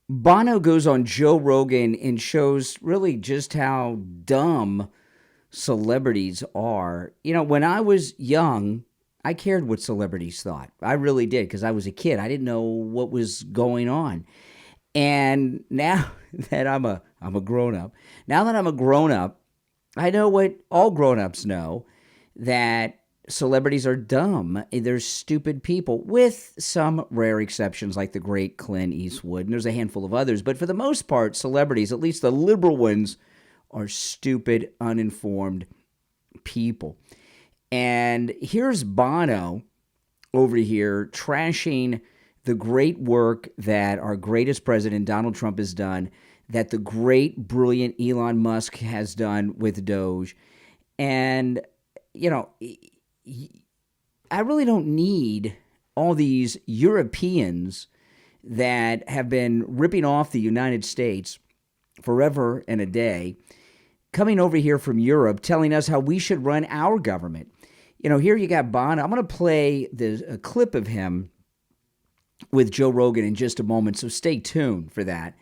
Bono goes on Joe Rogan and shows really just how dumb celebrities are. When I was young, I cared what celebrities thought. I really did because I was a kid. I didn't know what was going on. And now that I'm a grown up, I know what all grown ups know, that celebrities are dumb. They're stupid people, with some rare exceptions like the great Clint Eastwood. And there's a handful of others. But for the most part, celebrities, at least the liberal ones, are stupid, uninformed people. And here's Bono over here trashing the great work that our greatest president, Donald Trump, has done, that the great, brilliant Elon Musk has done with Doge. And, I really don't need all these Europeans that have been ripping off the United States forever and a day, coming over here from Europe, telling us how we should run our government. Here you got Bono. I'm going to play a clip of him with Joe Rogan in just a moment, so stay tuned for that.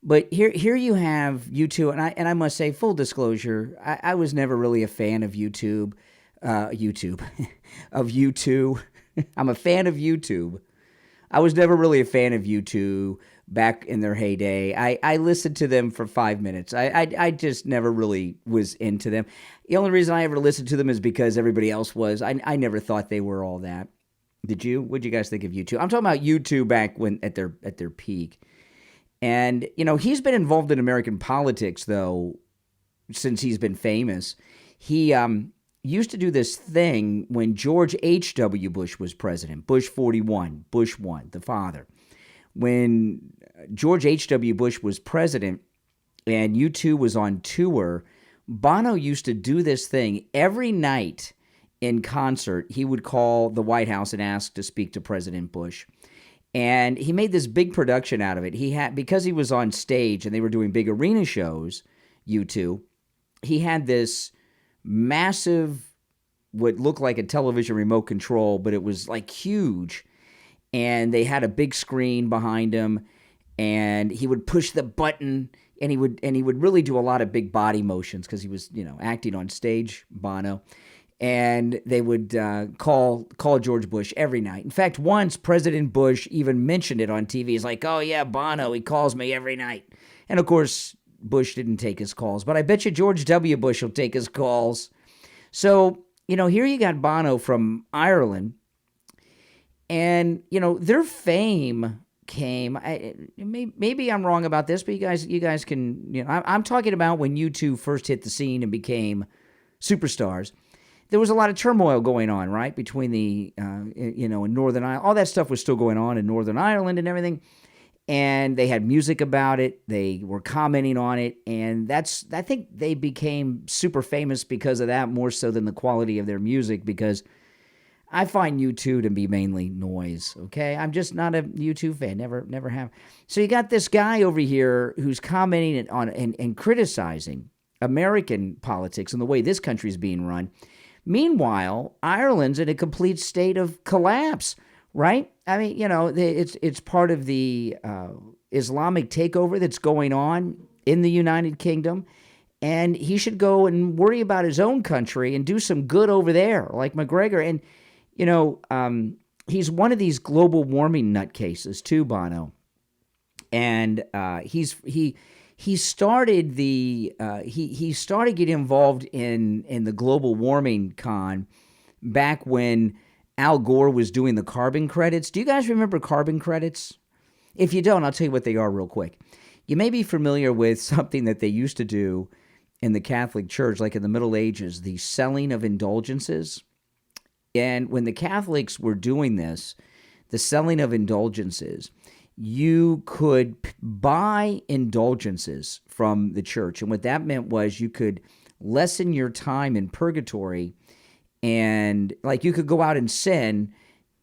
But here you have YouTube, and I must say, full disclosure, I was never really a fan of YouTube. of YouTube. I'm a fan of YouTube. I was never really a fan of YouTube back in their heyday. I listened to them for 5 minutes. I just never really was into them. The only reason I ever listened to them is because everybody else was. I never thought they were all that. Did you? What did you guys think of YouTube? I'm talking about YouTube back when at their peak. And, he's been involved in American politics, though, since he's been famous. He used to do this thing when George H.W. Bush was president. Bush 41, Bush 1, the father. When George H.W. Bush was president and U2 was on tour, Bono used to do this thing every night in concert. He would call the White House and ask to speak to President Bush. And he made this big production out of it. Because he was on stage and they were doing big arena shows, U2, he had this massive, what looked like a television remote control, but it was like huge. And they had a big screen behind him, and he would push the button, and he would really do a lot of big body motions because he was, acting on stage, Bono. And they would call George Bush every night. In fact, once President Bush even mentioned it on TV. He's like, "Oh yeah, Bono, he calls me every night." And of course, Bush didn't take his calls, but I bet you George W. Bush will take his calls. So, here you got Bono from Ireland, and, their fame came, maybe I'm wrong about this, but you guys can, I'm talking about when U2 first hit the scene and became superstars. There was a lot of turmoil going on, right, between the, in Northern Ireland. All that stuff was still going on in Northern Ireland and everything. And they had music about it. They were commenting on it. And I think they became super famous because of that, more so than the quality of their music, because I find U2 to be mainly noise, okay? I'm just not a U2 fan, never have. So you got this guy over here who's commenting on and criticizing American politics and the way this country is being run. Meanwhile, Ireland's in a complete state of collapse, right? I mean, it's part of the Islamic takeover that's going on in the United Kingdom, and he should go and worry about his own country and do some good over there, like McGregor. And, he's one of these global warming nutcases too, Bono. And he started getting involved in the global warming con back when Al Gore was doing the carbon credits. Do you guys remember carbon credits? If you don't, I'll tell you what they are real quick. You may be familiar with something that they used to do in the Catholic Church, like in the Middle Ages, the selling of indulgences. And when the Catholics were doing this, the selling of indulgences, you could buy indulgences from the church. And what that meant was you could lessen your time in purgatory, and like you could go out and sin,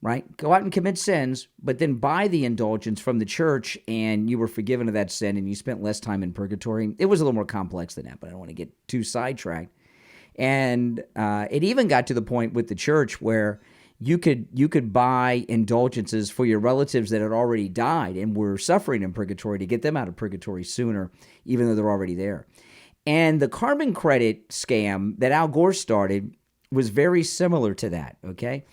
right? Go out and commit sins, but then buy the indulgence from the church, and you were forgiven of that sin, and you spent less time in purgatory. It was a little more complex than that, but I don't want to get too sidetracked. And it even got to the point with the church where you could buy indulgences for your relatives that had already died and were suffering in purgatory to get them out of purgatory sooner, even though they're already there. And the carbon credit scam that Al Gore started was very similar to that, okay?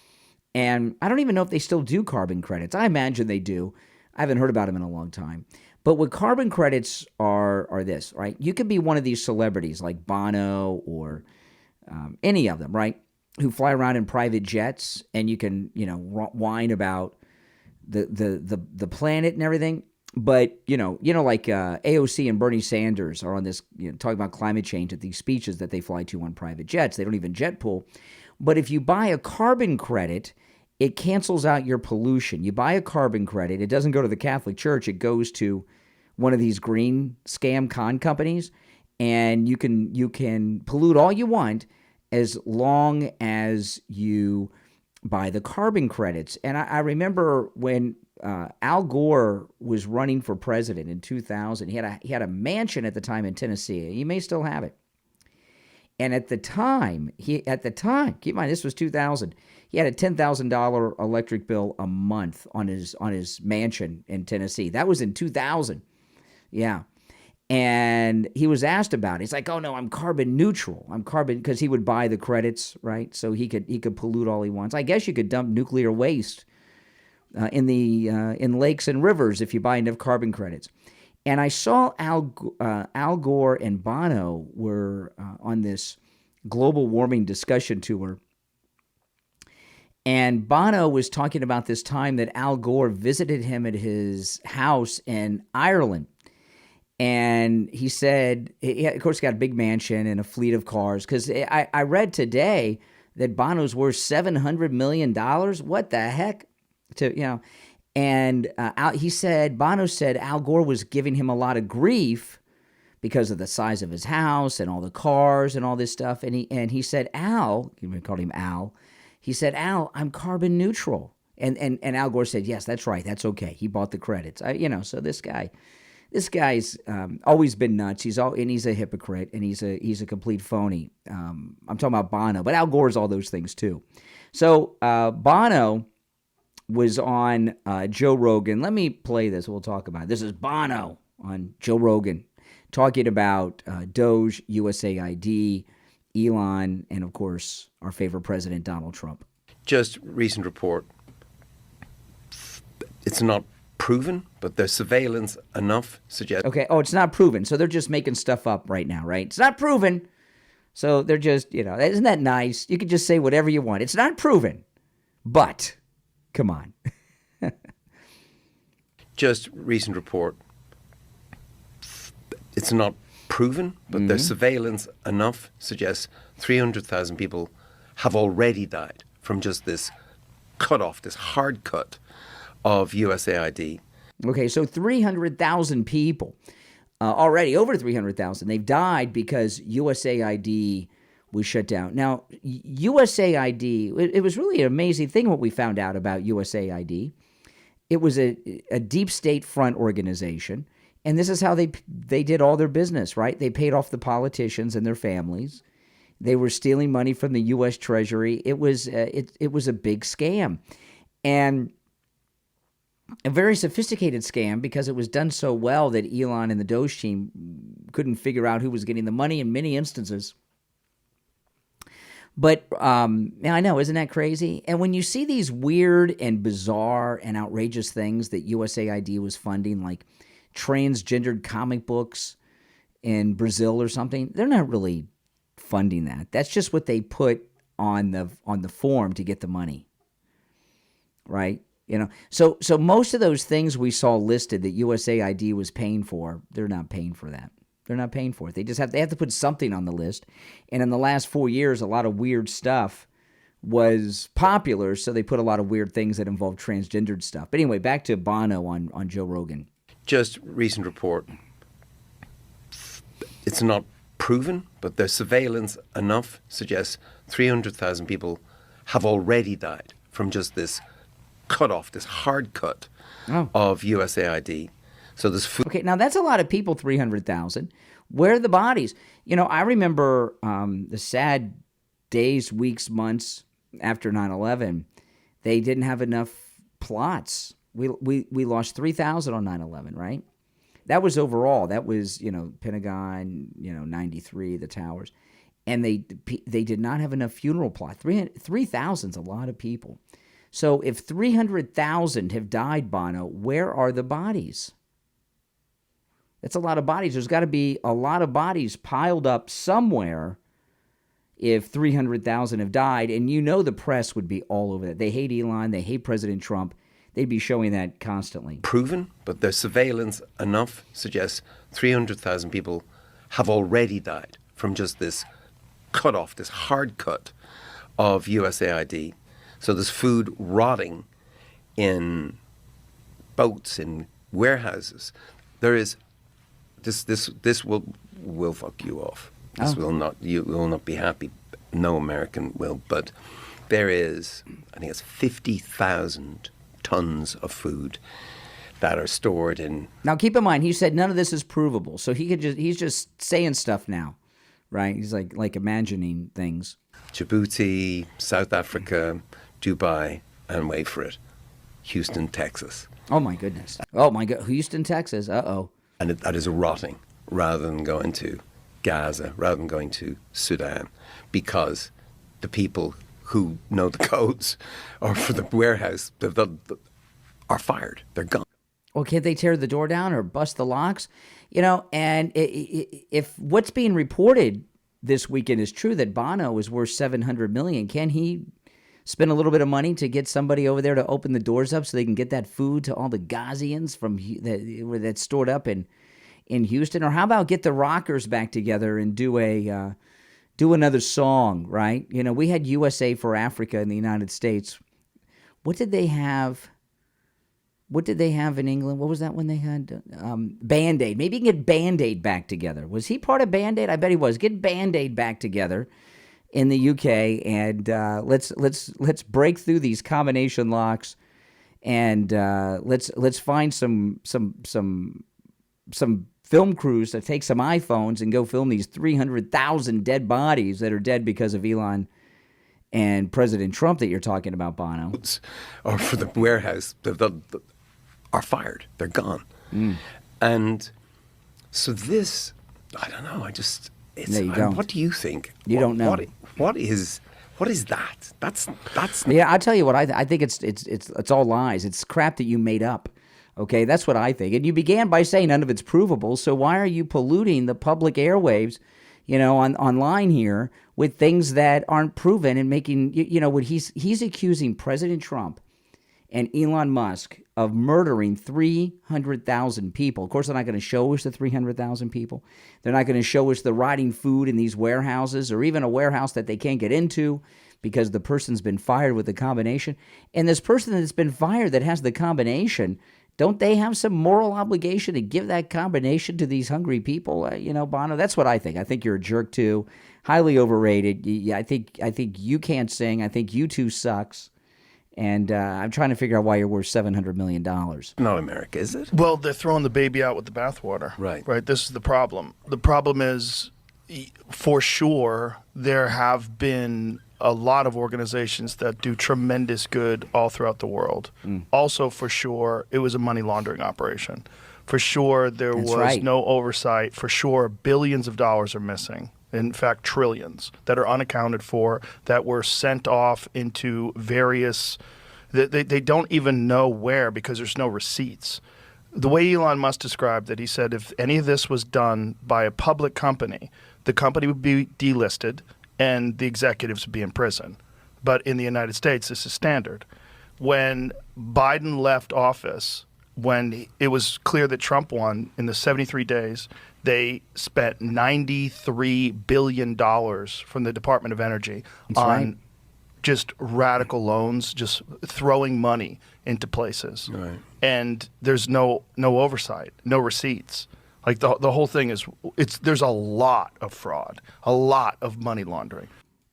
And I don't even know if they still do carbon credits. I imagine they do. I haven't heard about them in a long time. But what carbon credits are this, right? You could be one of these celebrities like Bono or any of them, right, who fly around in private jets, and you can, whine about the planet and everything. But, like AOC and Bernie Sanders are on this, talking about climate change at these speeches that they fly to on private jets. They don't even jet pool. But if you buy a carbon credit, it cancels out your pollution. You buy a carbon credit. It doesn't go to the Catholic Church. It goes to one of these green scam con companies, and you can pollute all you want as long as you buy the carbon credits. And I remember when Al Gore was running for president in 2000. He had a mansion at the time in Tennessee. He may still have it. And at the time, keep in mind, this was 2000. He had a $10,000 electric bill a month on his mansion in Tennessee. That was in 2000. Yeah. And he was asked about it. He's like, "Oh no, I'm carbon neutral. I'm carbon," because he would buy the credits, right? So he could pollute all he wants. I guess you could dump nuclear waste in lakes and rivers if you buy enough carbon credits. And I saw Al Gore and Bono were on this global warming discussion tour. And Bono was talking about this time that Al Gore visited him at his house in Ireland. And he said, of course, he got a big mansion and a fleet of cars. Because I read today that Bono's worth $700 million. What the heck? And Bono said Al Gore was giving him a lot of grief because of the size of his house and all the cars and all this stuff. And he said, Al, we called him Al. He said, Al, I'm carbon neutral. And Al Gore said, yes, that's right. That's okay. He bought the credits. So this guy's always been nuts. He's a hypocrite, and he's a complete phony. I'm talking about Bono, but Al Gore's all those things too. So Bono was on Joe Rogan. Let me play this. We'll talk about it. This is Bono on Joe Rogan talking about Doge, USAID, Elon, and of course our favorite president, Donald Trump. Just recent report. It's not proven, but there's surveillance enough suggest. Okay. Oh, it's not proven. So they're just making stuff up right now, right? It's not proven. So they're just, isn't that nice? You can just say whatever you want. It's not proven, but come on. Just recent report. It's not proven, but there's surveillance enough suggests 300,000 people have already died from just this cutoff, this hard cut of USAID. Okay, so 300,000 people, already over 300,000, they've died because USAID was shut down. Now, USAID, it was really an amazing thing what we found out about USAID. It was a deep state front organization, and this is how they did all their business, right? They paid off the politicians and their families. They were stealing money from the U.S. Treasury. It was a big scam, and a very sophisticated scam because it was done so well that Elon and the Doge team couldn't figure out who was getting the money in many instances. But I know, isn't that crazy? And when you see these weird and bizarre and outrageous things that USAID was funding, like transgendered comic books in Brazil or something, they're not really funding that. That's just what they put on the form to get the money, right? So most of those things we saw listed that USAID was paying for, they're not paying for that. They're not paying for it. They have to put something on the list. And in the last 4 years, a lot of weird stuff was popular, so they put a lot of weird things that involve transgendered stuff. But anyway, back to Bono on Joe Rogan. Just recent report. It's not proven, but there's surveillance enough suggests 300,000 people have already died from just this cutoff, this hard cut of USAID. So there's okay, now that's a lot of people, 300,000. Where are the bodies? I remember the sad days, weeks, months after 9/11, They didn't have enough plots. We lost 3,000 on 9/11, right? That was overall. That was, Pentagon, 93, the towers. And they did not have enough funeral plots. 3,000 is a lot of people. So if 300,000 have died, Bono, where are the bodies? That's a lot of bodies. There's got to be a lot of bodies piled up somewhere if 300,000 have died. And the press would be all over that. They hate Elon. They hate President Trump. They'd be showing that constantly. Proven, but their surveillance enough suggests 300,000 people have already died from just this cut off, this hard cut of USAID. So there's food rotting in boats, in warehouses. There is this will fuck you off. This will not, you will not be happy. No American will. But there is, I think it's 50,000 tons of food that are stored in. Now keep in mind, he said none of this is provable, so he's just saying stuff now, right? He's like imagining things. Djibouti, South Africa, Dubai, and wait for it, Houston, Texas. Oh my goodness. Oh my God, Houston, Texas. Uh-oh. And that is rotting rather than going to Gaza, rather than going to Sudan, because the people who know the codes or for the warehouse are fired. They're gone. Well, can't they tear the door down or bust the locks? And if what's being reported this weekend is true, that Bono is worth $700 million, can he spend a little bit of money to get somebody over there to open the doors up so they can get that food to all the Gazians that's stored up in Houston? Or how about get the rockers back together and do another song, right? We had USA for Africa in the United States. What did they have? What did they have in England? What was that when they had Band-Aid? Maybe you can get Band-Aid back together. Was he part of Band-Aid? I bet he was. Get Band-Aid back together in the UK, and let's break through these combination locks, and let's find some film crews to take some iPhones and go film these 300,000 dead bodies that are dead because of Elon and President Trump that you're talking about, Bono. Or for the warehouse, are fired. They're gone. And so this, I don't know. There you go. What do you think? You don't know. What is that? That's. Yeah, I'll tell you what. I think it's all lies. It's crap that you made up. Okay, that's what I think. And you began by saying none of it's provable. So why are you polluting the public airwaves, online here with things that aren't proven and making what he's accusing President Trump and Elon Musk of murdering 300,000 people. Of course, they're not going to show us the 300,000 people. They're not going to show us the rotting food in these warehouses, or even a warehouse that they can't get into because the person's been fired with the combination. And this person that's been fired that has the combination, don't they have some moral obligation to give that combination to these hungry people? Bono, that's what I think. I think you're a jerk too, highly overrated. I think you can't sing. I think U2 sucks. And I'm trying to figure out why you're worth $700 million. Not America, is it? Well, they're throwing the baby out with the bathwater. Right. This is the problem. The problem is, for sure, there have been a lot of organizations that do tremendous good all throughout the world. Also, for sure, it was a money laundering operation. For sure, there was no oversight. For sure, billions of dollars are missing. In fact, trillions that are unaccounted for, that were sent off into various, they don't even know where because there's no receipts. The way Elon Musk described it, he said if any of this was done by a public company, the company would be delisted and the executives would be in prison. But in the United States, this is standard. When Biden left office, when it was clear that Trump won, in the 73 days, they spent $93 billion from the Department of Energy on just radical loans, just throwing money into places. Right. And there's no oversight, no receipts. Like the whole thing is, there's a lot of fraud, a lot of money laundering.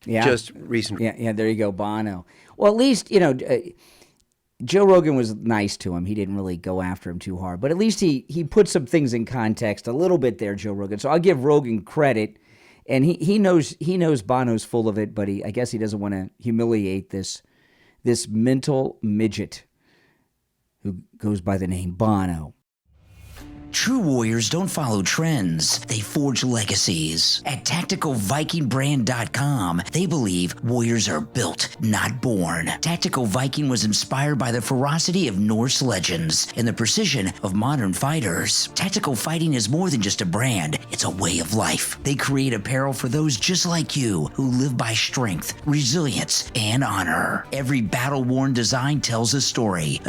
Yeah. Just recently. Yeah, there you go, Bono. Well, at least, Joe Rogan was nice to him. He didn't really go after him too hard. But at least he put some things in context a little bit there, Joe Rogan. So I'll give Rogan credit. And he knows Bono's full of it, but I guess he doesn't want to humiliate this this mental midget who goes by the name Bono. True warriors don't follow trends. They forge legacies. At TacticalVikingBrand.com, they believe warriors are built, not born. Tactical Viking was inspired by the ferocity of Norse legends and the precision of modern fighters. Tactical fighting is more than just a brand. It's a way of life. They create apparel for those just like you who live by strength, resilience, and honor. Every battle-worn design tells a story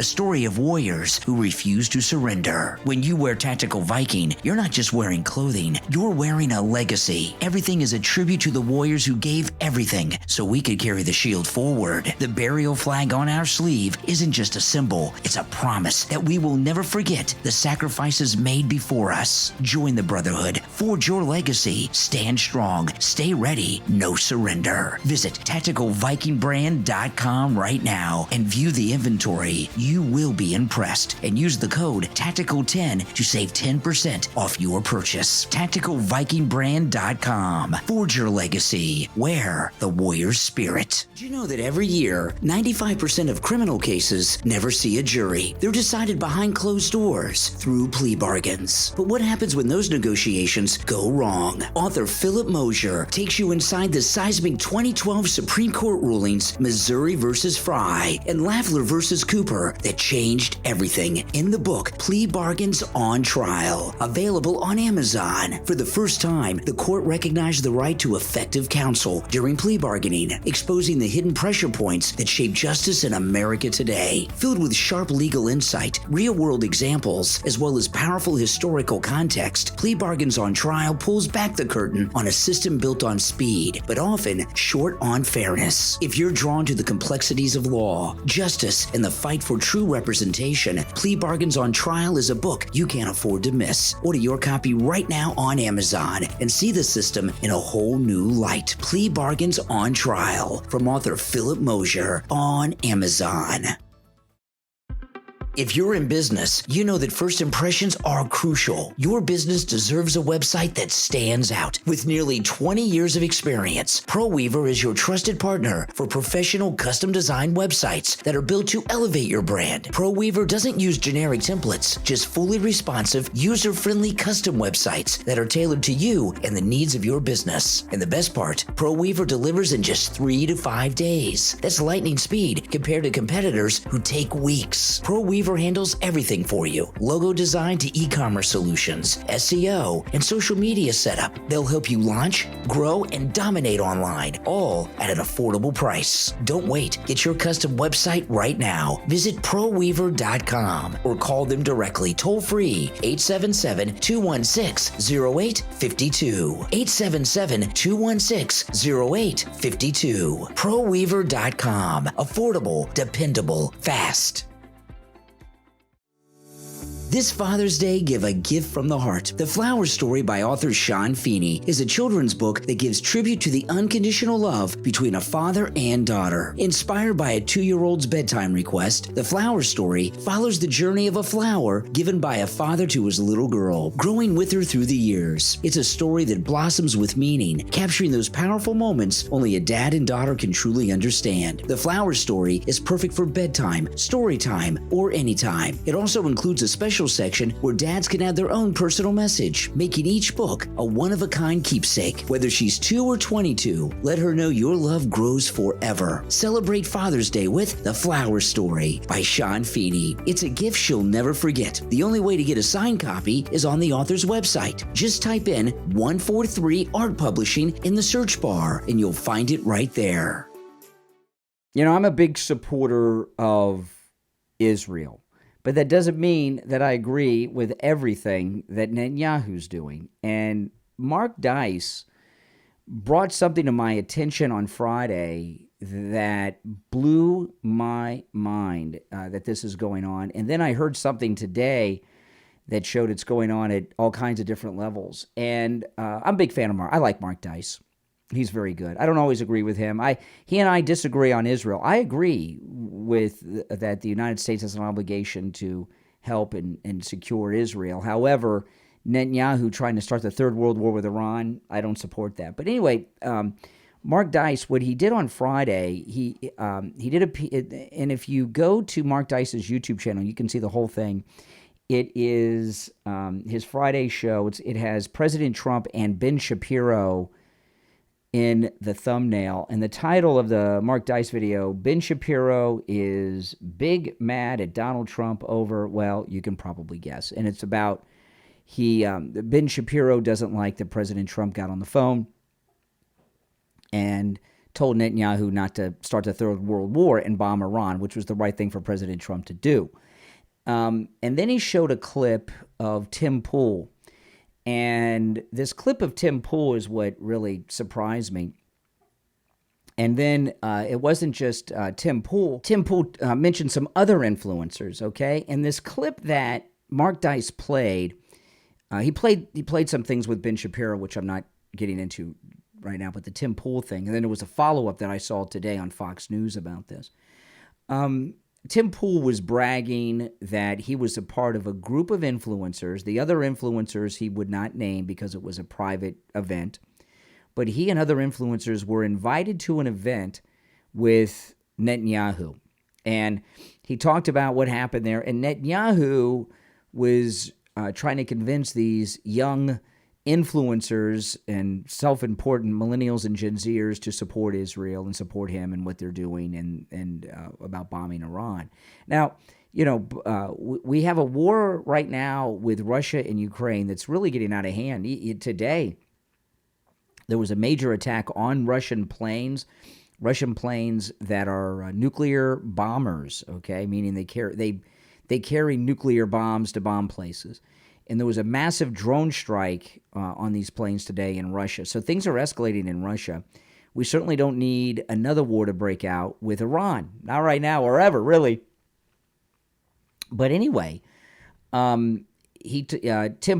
of warriors who refuse to surrender. When you wear Tactical Viking, you're not just wearing clothing, you're wearing a legacy. Everything is a tribute to the warriors who gave everything so we could carry the shield forward. The burial flag on our sleeve isn't just a symbol, it's a promise that we will never forget the sacrifices made before us. Join the Brotherhood, forge your legacy, stand strong, stay ready, no surrender. Visit TacticalVikingBrand.com right now and view the inventory. You will be impressed, and use the code TACTICAL10 to save 10% off your purchase. TacticalVikingBrand.com. Forge your legacy. Wear the warrior's spirit. Did you know that every year, 95% of criminal cases never see a jury? They're decided behind closed doors through plea bargains. But what happens when those negotiations go wrong? Author Philip Mosier takes you inside the seismic 2012 Supreme Court rulings, Missouri versus Fry and Lafler versus Cooper, that changed everything in the book Plea Bargains on Trial, available on Amazon. For the first time, the court recognized the right to effective counsel during plea bargaining, exposing the hidden pressure points that shape justice in America today. Filled with sharp legal insight, real-world examples, as well as powerful historical context, Plea Bargains on Trial pulls back the curtain on a system built on speed, but often short on fairness. If you're drawn to the complexities of law, justice, and the fight for true representation, Plea Bargains on Trial is a book you can't afford to miss. Order your copy right now on Amazon and see the system in a whole new light. Plea Bargains on Trial from author Philip Mosier on Amazon. If you're in business, you know that first impressions are crucial. Your business deserves a website that stands out. With nearly 20 years of experience, ProWeaver is your trusted partner for professional custom design websites that are built to elevate your brand. ProWeaver doesn't use generic templates, just fully responsive, user-friendly custom websites that are tailored to you and the needs of your business. And the best part, ProWeaver delivers in just 3 to 5 days. That's lightning speed compared to competitors who take weeks. ProWeaver handles everything for you. Logo design to e-commerce solutions, SEO, and social media setup. They'll help you launch, grow, and dominate online, all at an affordable price. Don't wait. Get your custom website right now. Visit ProWeaver.com or call them directly toll-free 877-216-0852. 877-216-0852. ProWeaver.com. Affordable, dependable, fast. This Father's Day, give a gift from the heart. The Flower Story by author Sean Feeney is a children's book that gives tribute to the unconditional love between a father and daughter. Inspired by a 2-year-old's bedtime request, The Flower Story follows the journey of a flower given by a father to his little girl, growing with her through the years. It's a story that blossoms with meaning, capturing those powerful moments only a dad and daughter can truly understand. The Flower Story is perfect for bedtime, story time, or anytime. It also includes a special section where dads can add their own personal message, making each book a one-of-a-kind keepsake. Whether she's 2 or 22, let her know your love grows forever. Celebrate Father's Day with The Flower Story by Sean Feeney. It's a gift she'll never forget. The only way to get a signed copy is on the author's website. Just type in 143 Art Publishing in the search bar and you'll find it right there. You know, I'm a big supporter of Israel. But that doesn't mean that I agree with everything that Netanyahu's doing. And Mark Dice brought something to my attention on Friday that blew my mind that this is going on. And then I heard something today that showed it's going on at all kinds of different levels. And I'm a big fan of Mark. I like Mark Dice. He's very good. I don't always agree with him. He and I disagree on Israel. I agree with that the United States has an obligation to help and secure Israel. However, Netanyahu trying to start the Third World War with Iran, I don't support that. But anyway, Mark Dice, what he did on Friday, he did and if you go to Mark Dice's YouTube channel, you can see the whole thing. It is his Friday show. It has President Trump and Ben Shapiro in the thumbnail. And the title of the Mark Dice video, Ben Shapiro is big mad at Donald Trump over, well, you can probably guess. And it's about Ben Shapiro doesn't like that President Trump got on the phone and told Netanyahu not to start the Third World War and bomb Iran, which was the right thing for President Trump to do. And then he showed a clip of Tim Pool. And this clip of Tim Pool is what really surprised me. And then it wasn't just Tim Pool. Tim Pool mentioned some other influencers, okay? And this clip that Mark Dice played, he played some things with Ben Shapiro, which I'm not getting into right now, but the Tim Pool thing. And then there was a follow-up that I saw today on Fox News about this. Tim Pool was bragging that he was a part of a group of influencers. The other influencers he would not name because it was a private event. But he and other influencers were invited to an event with Netanyahu. And he talked about what happened there. And Netanyahu was trying to convince these young influencers and self-important millennials and Gen Zers to support Israel and support him and what they're doing and about bombing Iran. Now, we have a war right now with Russia and Ukraine that's really getting out of hand. Today, there was a major attack on Russian planes that are nuclear bombers, okay, meaning they carry nuclear bombs to bomb places. And there was a massive drone strike on these planes today in Russia. So things are escalating in Russia. We certainly don't need another war to break out with Iran. Not right now or ever, really. But anyway, Tim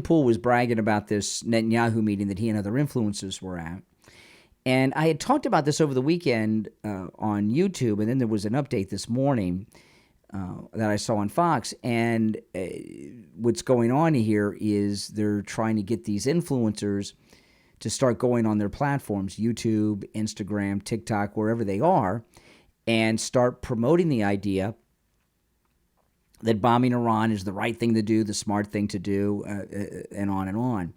Pool was bragging about this Netanyahu meeting that he and other influencers were at. And I had talked about this over the weekend on YouTube, and then there was an update this morning that I saw on Fox, and what's going on here is they're trying to get these influencers to start going on their platforms, YouTube, Instagram, TikTok, wherever they are, and start promoting the idea that bombing Iran is the right thing to do, the smart thing to do, and on and on.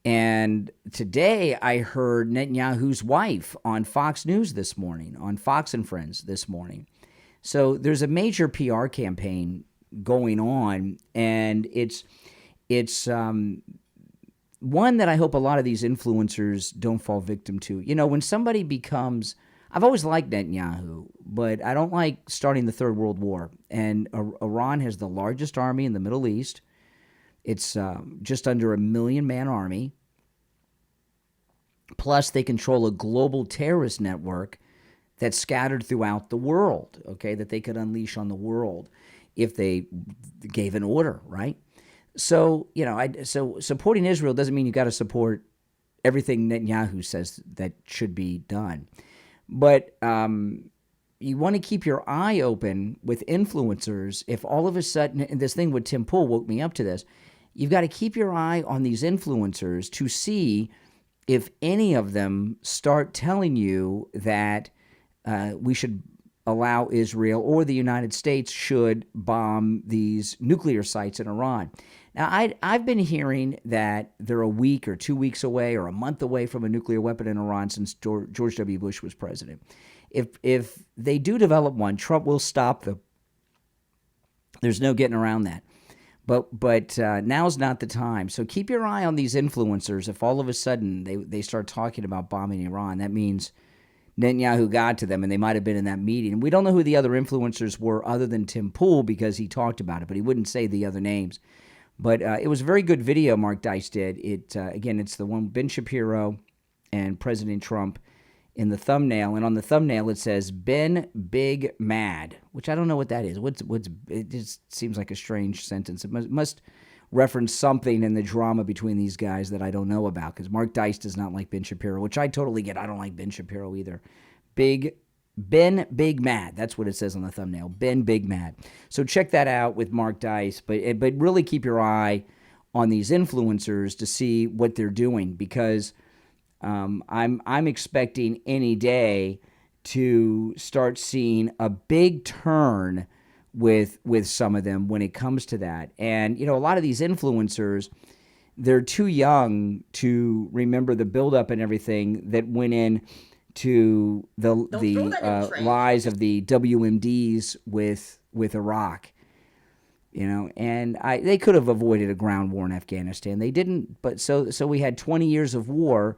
And today I heard Netanyahu's wife on Fox News this morning, on Fox and Friends this morning. So there's a major PR campaign going on, and it's one that I hope a lot of these influencers don't fall victim to. When somebody becomes, I've always liked Netanyahu, but I don't like starting the Third World War. And Iran has the largest army in the Middle East. It's just under 1 million-man army. Plus, they control a global terrorist network that's scattered throughout the world, okay, that they could unleash on the world if they gave an order, right? So, so supporting Israel doesn't mean you got to support everything Netanyahu says that should be done. But you want to keep your eye open with influencers. If all of a sudden, and this thing with Tim Pool woke me up to this, you've got to keep your eye on these influencers to see if any of them start telling you that we should allow Israel or the United States should bomb these nuclear sites in Iran. Now, I've been hearing that they're a week or 2 weeks away or a month away from a nuclear weapon in Iran since George W. Bush was president. If they do develop one, Trump will stop them. There's no getting around that. But now's not the time. So keep your eye on these influencers. If all of a sudden they start talking about bombing Iran, that means Netanyahu got to them, and they might have been in that meeting. And we don't know who the other influencers were other than Tim Pool because he talked about it, but he wouldn't say the other names. But it was a very good video Mark Dice did. Again, it's the one Ben Shapiro and President Trump in the thumbnail. And on the thumbnail, it says, Ben Big Mad, which I don't know what that is. It just seems like a strange sentence. It must reference something in the drama between these guys that I don't know about, because Mark Dice does not like Ben Shapiro, which I totally get. I don't like Ben Shapiro either. Ben Big Mad. That's what it says on the thumbnail. Ben Big Mad. So check that out with Mark Dice, but really keep your eye on these influencers to see what they're doing, because I'm expecting any day to start seeing a big turn with some of them when it comes to that. And a lot of these influencers, they're too young to remember the buildup and everything that went in to the lies of the WMDs with Iraq. And they could have avoided a ground war in Afghanistan. They didn't, but so we had 20 years of war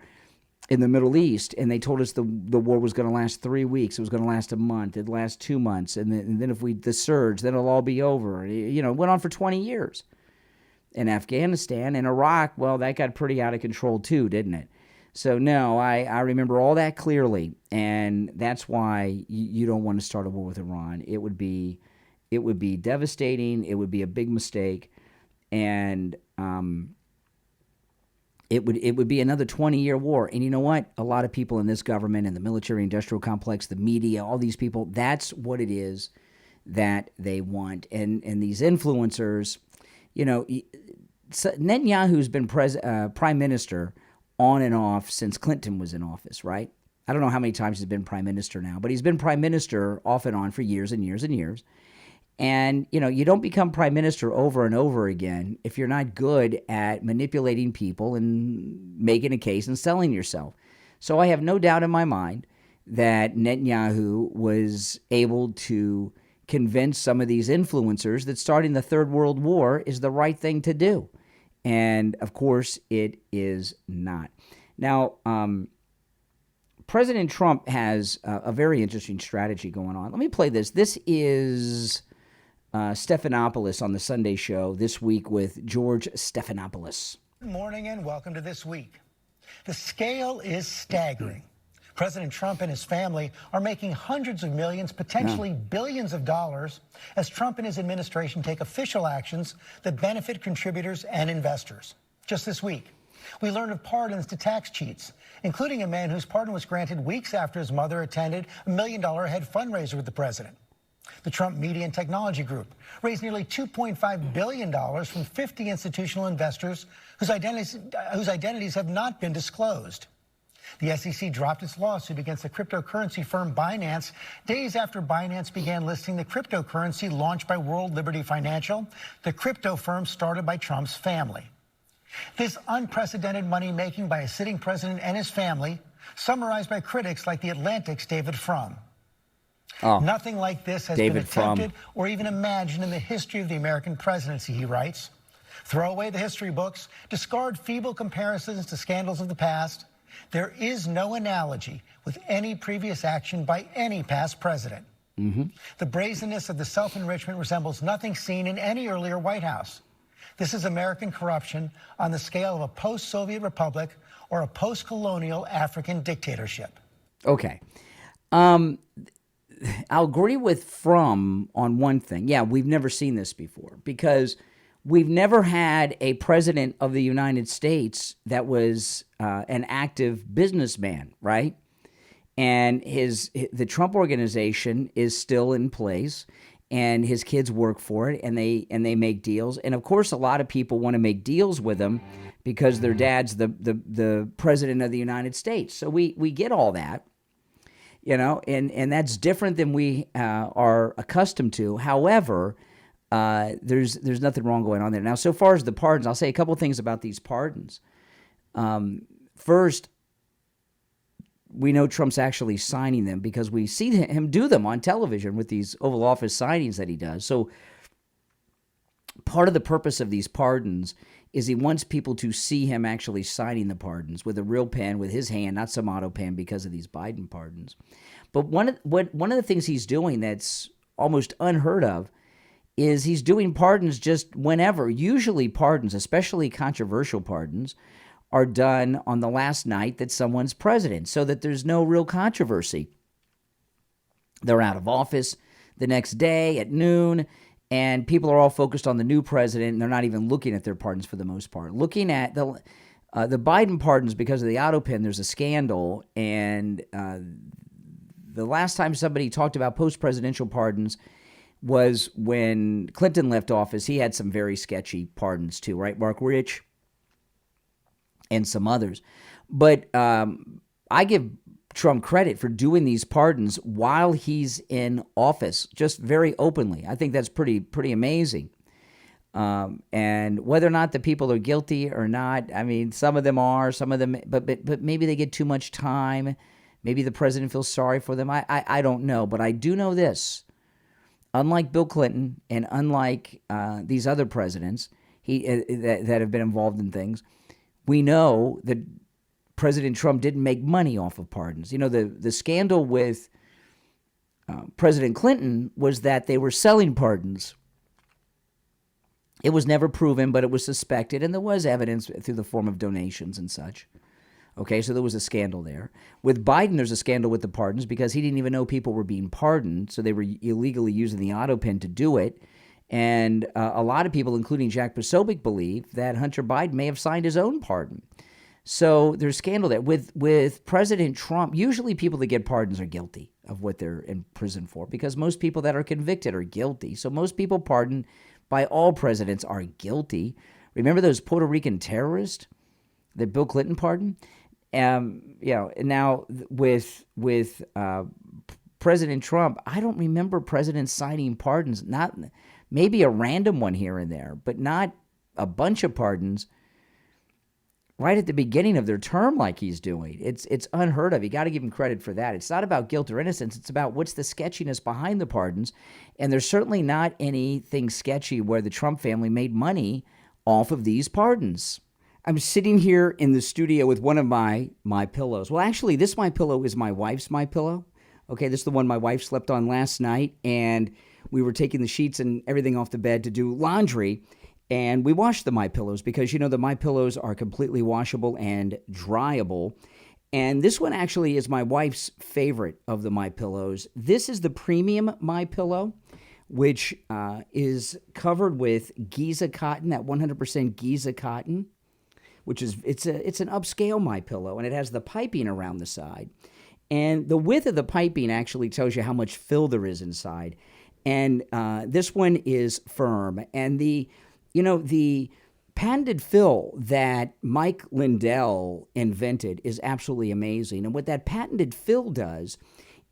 in the Middle East, and they told us the war was going to last 3 weeks. It was going to last a month. It'd last 2 months, and then if the surge, then it'll all be over. It went on for 20 years. In Afghanistan and Iraq, well, that got pretty out of control too, didn't it? So no, I remember all that clearly, and that's why you don't want to start a war with Iran. It would be devastating. It would be a big mistake, and it would be another 20-year war. And you know what? A lot of people in this government and the military-industrial complex, the media, all these people, that's what it is that they want. And these influencers, Netanyahu's been prime minister on and off since Clinton was in office, right? I don't know how many times he's been prime minister now, but he's been prime minister off and on for years and years and years. And, you don't become prime minister over and over again if you're not good at manipulating people and making a case and selling yourself. So I have no doubt in my mind that Netanyahu was able to convince some of these influencers that starting the Third World War is the right thing to do. And, of course, it is not. Now, President Trump has a very interesting strategy going on. Let me play this. This is Stephanopoulos on the Sunday Show this week with George Stephanopoulos. Good morning and welcome to This Week. The scale is staggering. President Trump and his family are making hundreds of millions, potentially billions of dollars, as Trump and his administration take official actions that benefit contributors and investors. Just this week, we learned of pardons to tax cheats, including a man whose pardon was granted weeks after his mother attended a $1 million head fundraiser with the president. The Trump Media and Technology Group raised nearly $2.5 billion from 50 institutional investors whose identities have not been disclosed. The SEC dropped its lawsuit against the cryptocurrency firm Binance days after Binance began listing the cryptocurrency launched by World Liberty Financial, the crypto firm started by Trump's family. This unprecedented money making by a sitting president and his family, summarized by critics like The Atlantic's David Frum. Nothing like this has been attempted or even imagined in the history of the American presidency, he writes. Throw away the history books, discard feeble comparisons to scandals of the past. There is no analogy with any previous action by any past president. The brazenness of the self-enrichment resembles nothing seen in any earlier White House. This is American corruption on the scale of a post-Soviet republic or a post-colonial African dictatorship. Okay. I'll agree with Frum on one thing. Yeah, we've never seen this before because we've never had a president of the United States that was an active businessman, right? And the Trump organization is still in place, and his kids work for it, and they make deals. And of course, a lot of people want to make deals with him because their dad's the president of the United States. So we get all that. And that's different than we are accustomed to. However, there's nothing wrong going on there. Now, so far as the pardons, I'll say a couple things about these pardons. First, we know Trump's actually signing them because we see him do them on television with these Oval Office signings that he does. So part of the purpose of these pardons is he wants people to see him actually signing the pardons with a real pen, with his hand, not some auto pen because of these Biden pardons. But one of the things he's doing that's almost unheard of is he's doing pardons just whenever. Usually pardons, especially controversial pardons, are done on the last night that someone's president so that there's no real controversy. They're out of office the next day at noon, and people are all focused on the new president, and they're not even looking at their pardons for the most part. Looking at the Biden pardons, because of the auto pen, there's a scandal, and the last time somebody talked about post-presidential pardons was when Clinton left office. He had some very sketchy pardons too, right, Mark Rich? and some others. But I give Trump credit for doing these pardons while he's in office, just very openly. I think that's pretty amazing. And whether or not the people are guilty or not, I mean, some of them are, some of them, but maybe they get too much time. Maybe the president feels sorry for them. I don't know, but I do know this. Unlike Bill Clinton and unlike these other presidents that have been involved in things, we know that President Trump didn't make money off of pardons. You know, the scandal with President Clinton was that they were selling pardons. It was never proven, but it was suspected, and there was evidence through the form of donations and such. Okay, so there was a scandal there. With Biden, there's a scandal with the pardons because he didn't even know people were being pardoned, so they were illegally using the auto pen to do it. And a lot of people, including Jack Posobiec, believe that Hunter Biden may have signed his own pardon. So there's scandal there. With President Trump, usually people that get pardons are guilty of what they're in prison for because most people that are convicted are guilty. So most people pardoned by all presidents are guilty. Remember those Puerto Rican terrorists that Bill Clinton pardoned? Now with President Trump, I don't remember presidents signing pardons. Not maybe a random one here and there, but not a bunch of pardons right at the beginning of their term like he's doing. It's unheard of. You got to give him credit for that. It's not about guilt or innocence. It's about what's the sketchiness behind the pardons. And there's certainly not anything sketchy where the Trump family made money off of these pardons. I'm sitting here in the studio with one of my pillows. Well, actually, this my pillow is my wife's my pillow. Okay, this is the one my wife slept on last night. And we were taking the sheets and everything off the bed to do laundry. And we washed the MyPillows because, you know, the MyPillows are completely washable and dryable. And this one actually is my wife's favorite of the MyPillows. This is the premium MyPillow, which is covered with Giza cotton, that 100% Giza cotton, which is it's an upscale MyPillow, and it has the piping around the side. And the width of the piping actually tells you how much fill there is inside. And this one is firm. And the patented fill that Mike Lindell invented is absolutely amazing. And what that patented fill does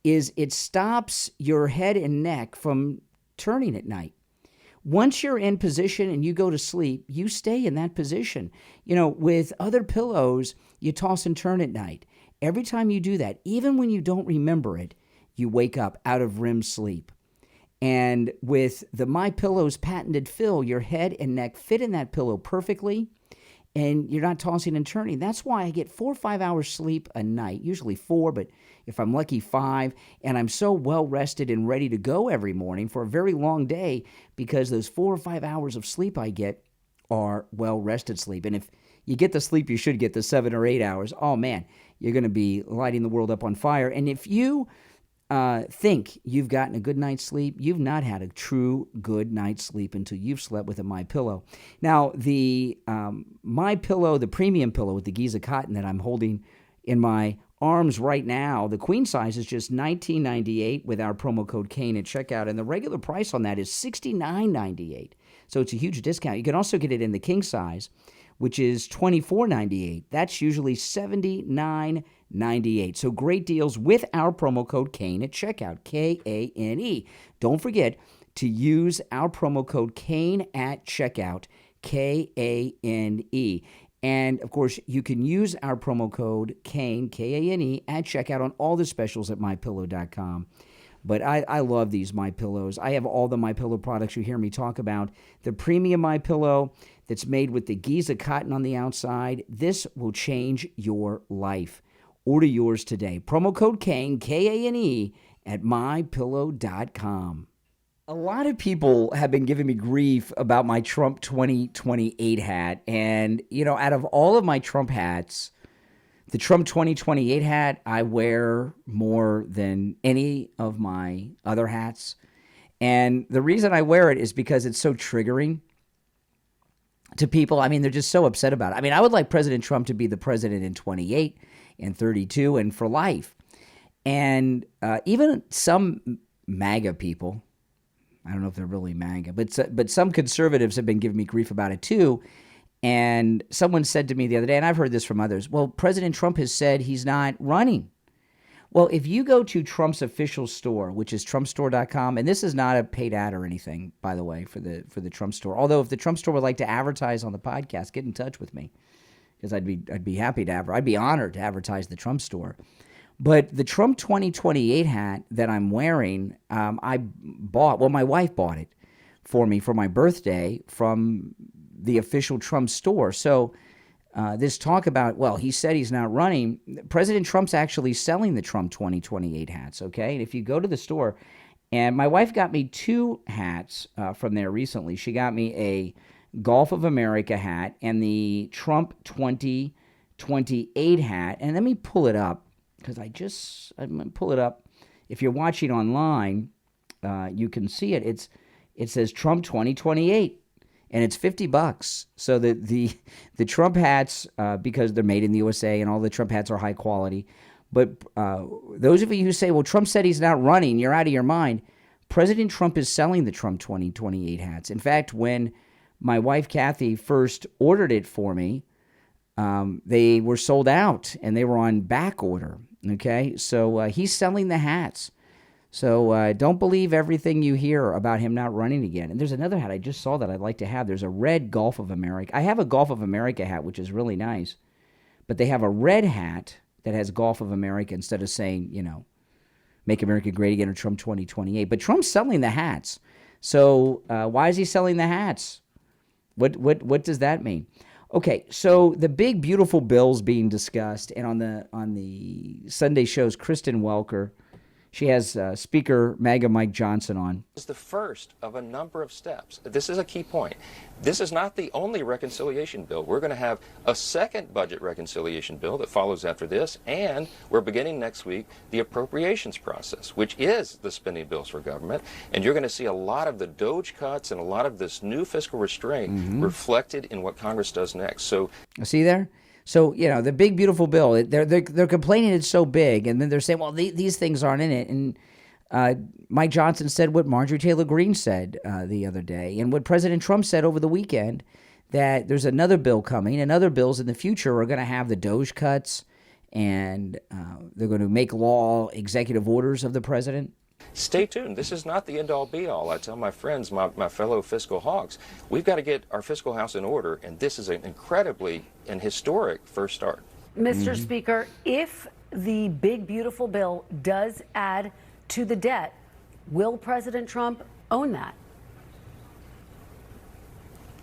is it stops your head and neck from turning at night. Once you're in position and you go to sleep, you stay in that position. You know, with other pillows, you toss and turn at night. Every time you do that, even when you don't remember it, you wake up out of REM sleep. And with the MyPillow's patented fill, your head and neck fit in that pillow perfectly, and you're not tossing and turning. That's why I get 4 or 5 hours sleep a night, usually 4, but if I'm lucky, 5, and I'm so well rested and ready to go every morning for a very long day because those 4 or 5 hours of sleep I get are well-rested sleep. And if you get the sleep you should get, the 7 or 8 hours, oh man, you're going to be lighting the world up on fire. And if you think you've gotten a good night's sleep, you've not had a true good night's sleep until you've slept with a MyPillow. Now, the MyPillow, the premium pillow with the Giza cotton that I'm holding in my arms right now, the queen size is just $19.98 with our promo code Kane at checkout, and the regular price on that is $69.98. So it's a huge discount. You can also get it in the king size, which is $24.98. That's usually $79.98. So great deals with our promo code Kane at checkout, Kane. Don't forget to use our promo code Kane at checkout, Kane. And, of course, you can use our promo code Kane, Kane, at checkout on all the specials at MyPillow.com. But I love these MyPillows. I have all the MyPillow products you hear me talk about. The premium MyPillow that's made with the Giza cotton on the outside. This will change your life. Order yours today. Promo code Kane, Kane, at MyPillow.com. A lot of people have been giving me grief about my Trump 2028 hat. And, you know, out of all of my Trump hats, the Trump 2028 hat I wear more than any of my other hats. And the reason I wear it is because it's so triggering to people. I mean, they're just so upset about it. I mean, I would like President Trump to be the president in 28 and 32 and for life. And even some MAGA people, I don't know if they're really MAGA, but some conservatives have been giving me grief about it too. And someone said to me the other day, and I've heard this from others, well, President Trump has said he's not running. Well, if you go to Trump's official store, which is trumpstore.com, and this is not a paid ad or anything, by the way, for the Trump store. Although if the Trump store would like to advertise on the podcast, get in touch with me, because I'd be happy to I'd be honored to advertise the Trump store. But the Trump 2028 hat that I'm wearing, I bought. Well, my wife bought it for me for my birthday from the official Trump store. So this talk about, well, he said he's not running. President Trump's actually selling the Trump 2028 hats, okay? And if you go to the store, and my wife got me 2 hats from there recently. She got me a Gulf of America hat and the Trump 2028 hat. And let me pull it up, because I'm going to pull it up. If you're watching online, you can see it. It says Trump 2028. And it's $50. So the Trump hats, because they're made in the USA and all the Trump hats are high quality. But those of you who say, well, Trump said he's not running, you're out of your mind. President Trump is selling the Trump 2028 hats. In fact, when my wife Kathy first ordered it for me, they were sold out and they were on back order. Okay, so he's selling the hats. So don't believe everything you hear about him not running again. And there's another hat I just saw that I'd like to have. There's a red Gulf of America. I have a Gulf of America hat, which is really nice. But they have a red hat that has Gulf of America instead of saying, Make America Great Again or Trump 2028. But Trump's selling the hats. So why is he selling the hats? What does that mean? Okay, so the big, beautiful bill's being discussed. And on the Sunday shows, Kristen Welker, she has Speaker MAGA Mike Johnson on. This is the first of a number of steps. This is a key point. This is not the only reconciliation bill. We're going to have a second budget reconciliation bill that follows after this, and we're beginning next week the appropriations process, which is the spending bills for government. And you're going to see a lot of the DOGE cuts and a lot of this new fiscal restraint reflected in what Congress does next. So, see there? So, the big, beautiful bill, they're complaining it's so big, and then they're saying, well, these things aren't in it. And Mike Johnson said what Marjorie Taylor Greene said the other day, and what President Trump said over the weekend, that there's another bill coming, and other bills in the future are going to have the DOGE cuts, and they're going to make law executive orders of the president. Stay tuned. This is not the end-all, be-all. I tell my friends, my fellow fiscal hawks, we've got to get our fiscal house in order, and this is an incredibly and historic first start. Mr. Speaker, if the big, beautiful bill does add to the debt, will President Trump own that?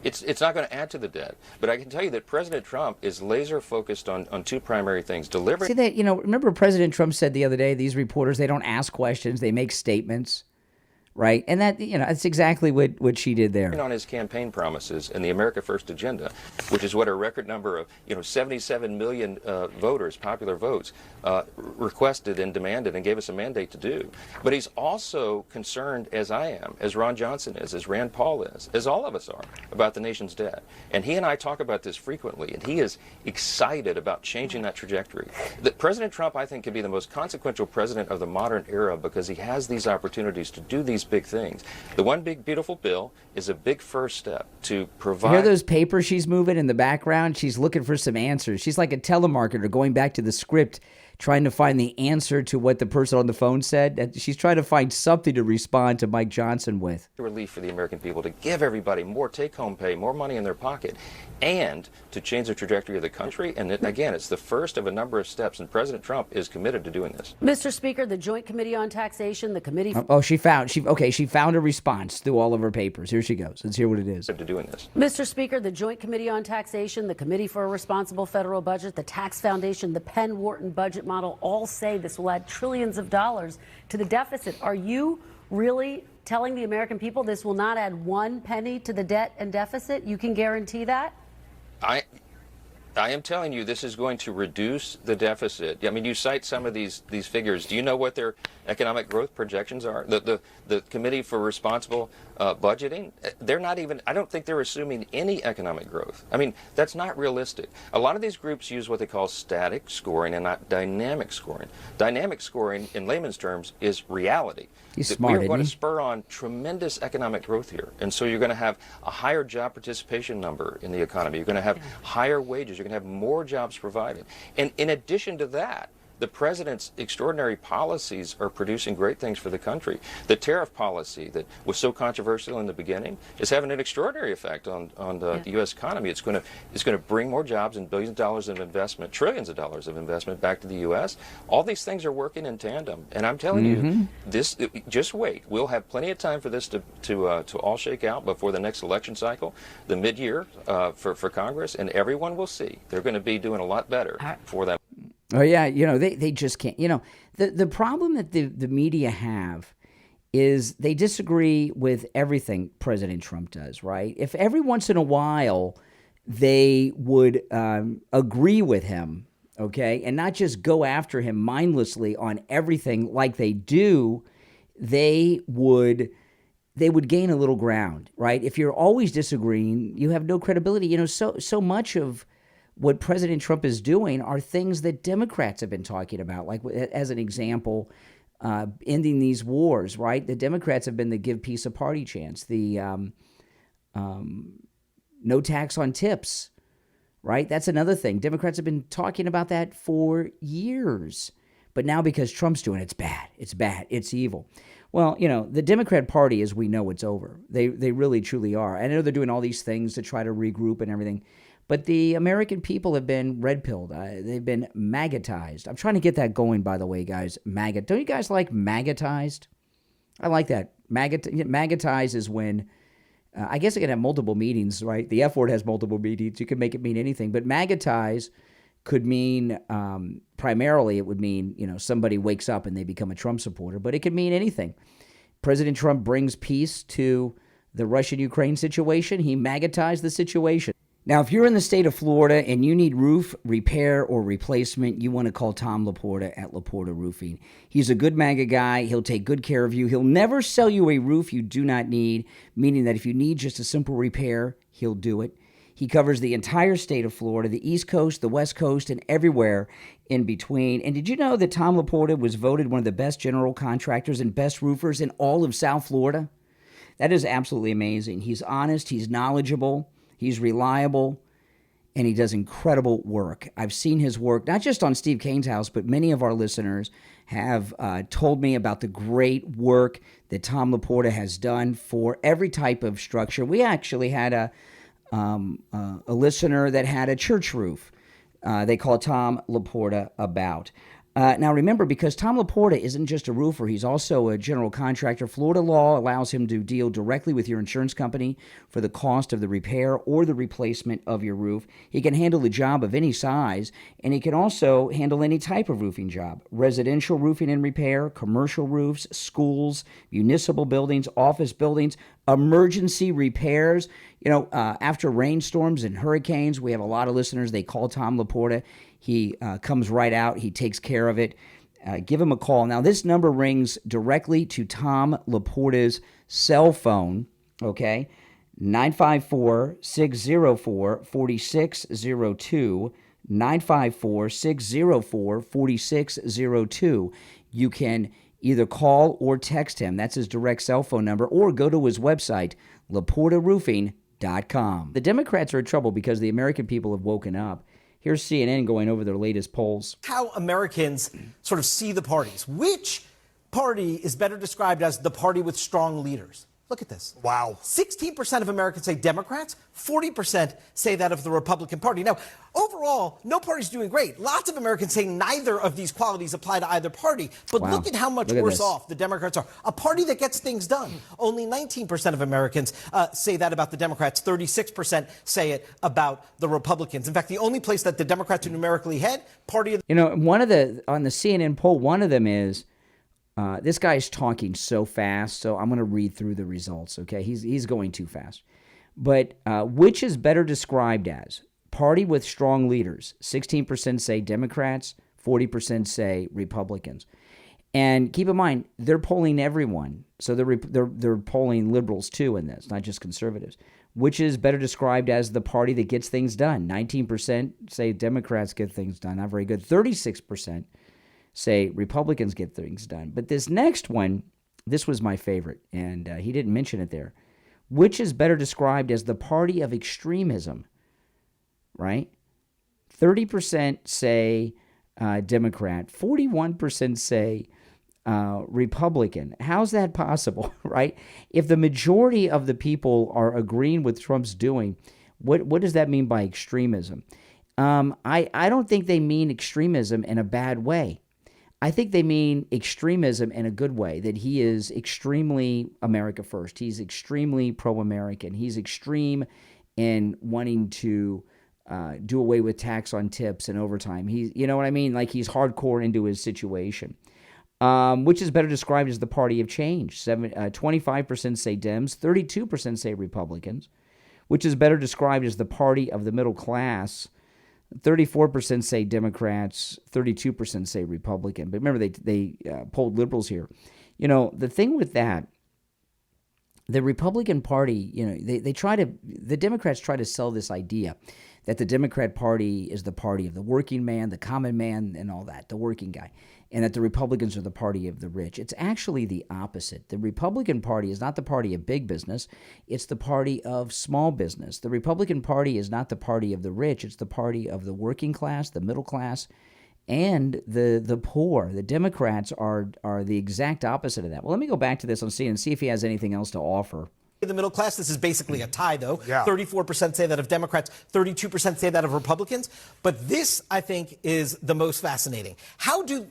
It's not going to add to the debt, but I can tell you that President Trump is laser focused on 2 primary things: delivering. See that, remember President Trump said the other day, these reporters, they don't ask questions, they make statements, right? And that, that's exactly what she did there. On his campaign promises and the America First agenda, which is what a record number of 77 million voters, popular votes, requested and demanded and gave us a mandate to do. But he's also concerned, as I am, as Ron Johnson is, as Rand Paul is, as all of us are, about the nation's debt. And he and I talk about this frequently, and he is excited about changing that trajectory. That President Trump, I think, could be the most consequential president of the modern era because he has these opportunities to do these big things. The one big, beautiful bill is a big first step to provide. You hear those papers she's moving in the background? She's looking for some answers. She's like a telemarketer going back to the script, trying to find the answer to what the person on the phone said. She's trying to find something to respond to Mike Johnson with. Relief for the American people, to give everybody more take-home pay, more money in their pocket, and to change the trajectory of the country. And again, it's the first of a number of steps, and President Trump is committed to doing this. Mr. Speaker, the Joint Committee on Taxation, the committee... She found a response through all of her papers. Here she goes. Let's hear what it is. To doing this. Mr. Speaker, the Joint Committee on Taxation, the Committee for a Responsible Federal Budget, the Tax Foundation, the Penn-Wharton budget model all say this will add trillions of dollars to the deficit. Are you really telling the American people this will not add 1 penny to the debt and deficit? You can guarantee that? I am telling you, this is going to reduce the deficit. I mean, you cite some of these figures. Do you know what their economic growth projections are? The Committee for Responsible Budgeting, they're not even, I don't think they're assuming any economic growth. I mean, that's not realistic. A lot of these groups use what they call static scoring and not dynamic scoring. Dynamic scoring, in layman's terms, is reality. He's smart, We're going to isn't he? spur on tremendous economic growth here. And so you're going to have a higher job participation number in the economy. You're going to have higher wages. You're going to have more jobs provided. And in addition to that, the president's extraordinary policies are producing great things for the country. The tariff policy that was so controversial in the beginning is having an extraordinary effect on the U.S. economy. It's going to bring more jobs and billions of dollars of investment, trillions of dollars of investment back to the U.S. All these things are working in tandem. And I'm telling you, this, just wait. We'll have plenty of time for this to all shake out before the next election cycle, the mid-year for Congress, and everyone will see they're going to be doing a lot better for that. Oh, yeah, they just can't. The problem that the media have is they disagree with everything President Trump does, right? If every once in a while they would agree with him, okay, and not just go after him mindlessly on everything like they do, they would gain a little ground, right? If you're always disagreeing, you have no credibility. So much of what President Trump is doing are things that Democrats have been talking about, like as an example, ending these wars, right? The Democrats have been the give peace a party chants, the no tax on tips, right? That's another thing. Democrats have been talking about that for years. But now because Trump's doing it, it's bad, it's evil. Well, the Democrat Party, as we know, it's over. They really, truly are. I know they're doing all these things to try to regroup and everything. But the American people have been red-pilled. They've been maggotized. I'm trying to get that going, by the way, guys. Maggot. Don't you guys like maggotized? I like that. Maggotized is when, I guess it can have multiple meanings, right? The F word has multiple meanings. You can make it mean anything. But maggotize could mean, primarily it would mean, somebody wakes up and they become a Trump supporter. But it could mean anything. President Trump brings peace to the Russian-Ukraine situation. He maggotized the situation. Now, if you're in the state of Florida and you need roof repair or replacement, you want to call Tom Laporta at Laporta Roofing. He's a good MAGA guy. He'll take good care of you. He'll never sell you a roof you do not need, meaning that if you need just a simple repair, he'll do it. He covers the entire state of Florida, the East Coast, the West Coast, and everywhere in between. And did you know that Tom Laporta was voted one of the best general contractors and best roofers in all of South Florida? That is absolutely amazing. He's honest. He's knowledgeable. He's reliable, and he does incredible work. I've seen his work, not just on Steve Kane's house, but many of our listeners have told me about the great work that Tom Laporta has done for every type of structure. We actually had a listener that had a church roof. They call Tom Laporta about. Now, remember, because Tom Laporta isn't just a roofer, he's also a general contractor. Florida law allows him to deal directly with your insurance company for the cost of the repair or the replacement of your roof. He can handle a job of any size, and he can also handle any type of roofing job. Residential roofing and repair, commercial roofs, schools, municipal buildings, office buildings, emergency repairs. After rainstorms and hurricanes, we have a lot of listeners. They call Tom Laporta. He comes right out. He takes care of it. Give him a call. Now, this number rings directly to Tom Laporta's cell phone, okay? 954-604-4602. 954-604-4602. You can either call or text him. That's his direct cell phone number. Or go to his website, LaportaRoofing.com. The Democrats are in trouble because the American people have woken up. Here's CNN going over their latest polls. How Americans sort of see the parties. Which party is better described as the party with strong leaders? Look at this. Wow. 16% of Americans say Democrats, 40% say that of the Republican Party. Now, overall, no party's doing great. Lots of Americans say neither of these qualities apply to either party. But look at how much worse off the Democrats are. A party that gets things done. Only 19% of Americans say that about the Democrats. 36% say it about the Republicans. In fact, the only place that the Democrats are numerically ahead, party of the... on the CNN poll, one of them is, this guy's talking so fast, so I'm going to read through the results, okay? He's going too fast. But which is better described as party with strong leaders. 16% say Democrats, 40% say Republicans. And keep in mind, they're polling everyone. So they're polling liberals too in this, not just conservatives, which is better described as the party that gets things done. 19% say Democrats get things done. Not very good. 36% say Republicans get things done. But this next one, this was my favorite, and he didn't mention it there. Which is better described as the party of extremism, right? 30% say Democrat, 41% say Republican. How's that possible, right? If the majority of the people are agreeing with Trump's doing, what does that mean by extremism? I don't think they mean extremism in a bad way. I think they mean extremism in a good way, that he is extremely America first. He's extremely pro-American. He's extreme in wanting to do away with tax on tips and overtime. You know what I mean? Like he's hardcore into his situation, which is better described as the party of change. 25% say Dems, 32% say Republicans, which is better described as the party of the middle class. 34% say Democrats, 32% say Republican. But remember, they polled liberals here. You know, the thing with that, the Republican Party, you know, the Democrats try to sell this idea that the Democrat Party is the party of the working man, the common man, and all that, the working guy, and that the Republicans are the party of the rich. It's actually the opposite. The Republican Party is not the party of big business. It's the party of small business. The Republican Party is not the party of the rich. It's the party of the working class, the middle class, and the poor. The Democrats are the exact opposite of that. Well, let me go back to this on CNN and see if he has anything else to offer. The middle class, this is basically a tie, though. Yeah. 34% say that of Democrats, 32% say that of Republicans. But this, I think, is the most fascinating. How do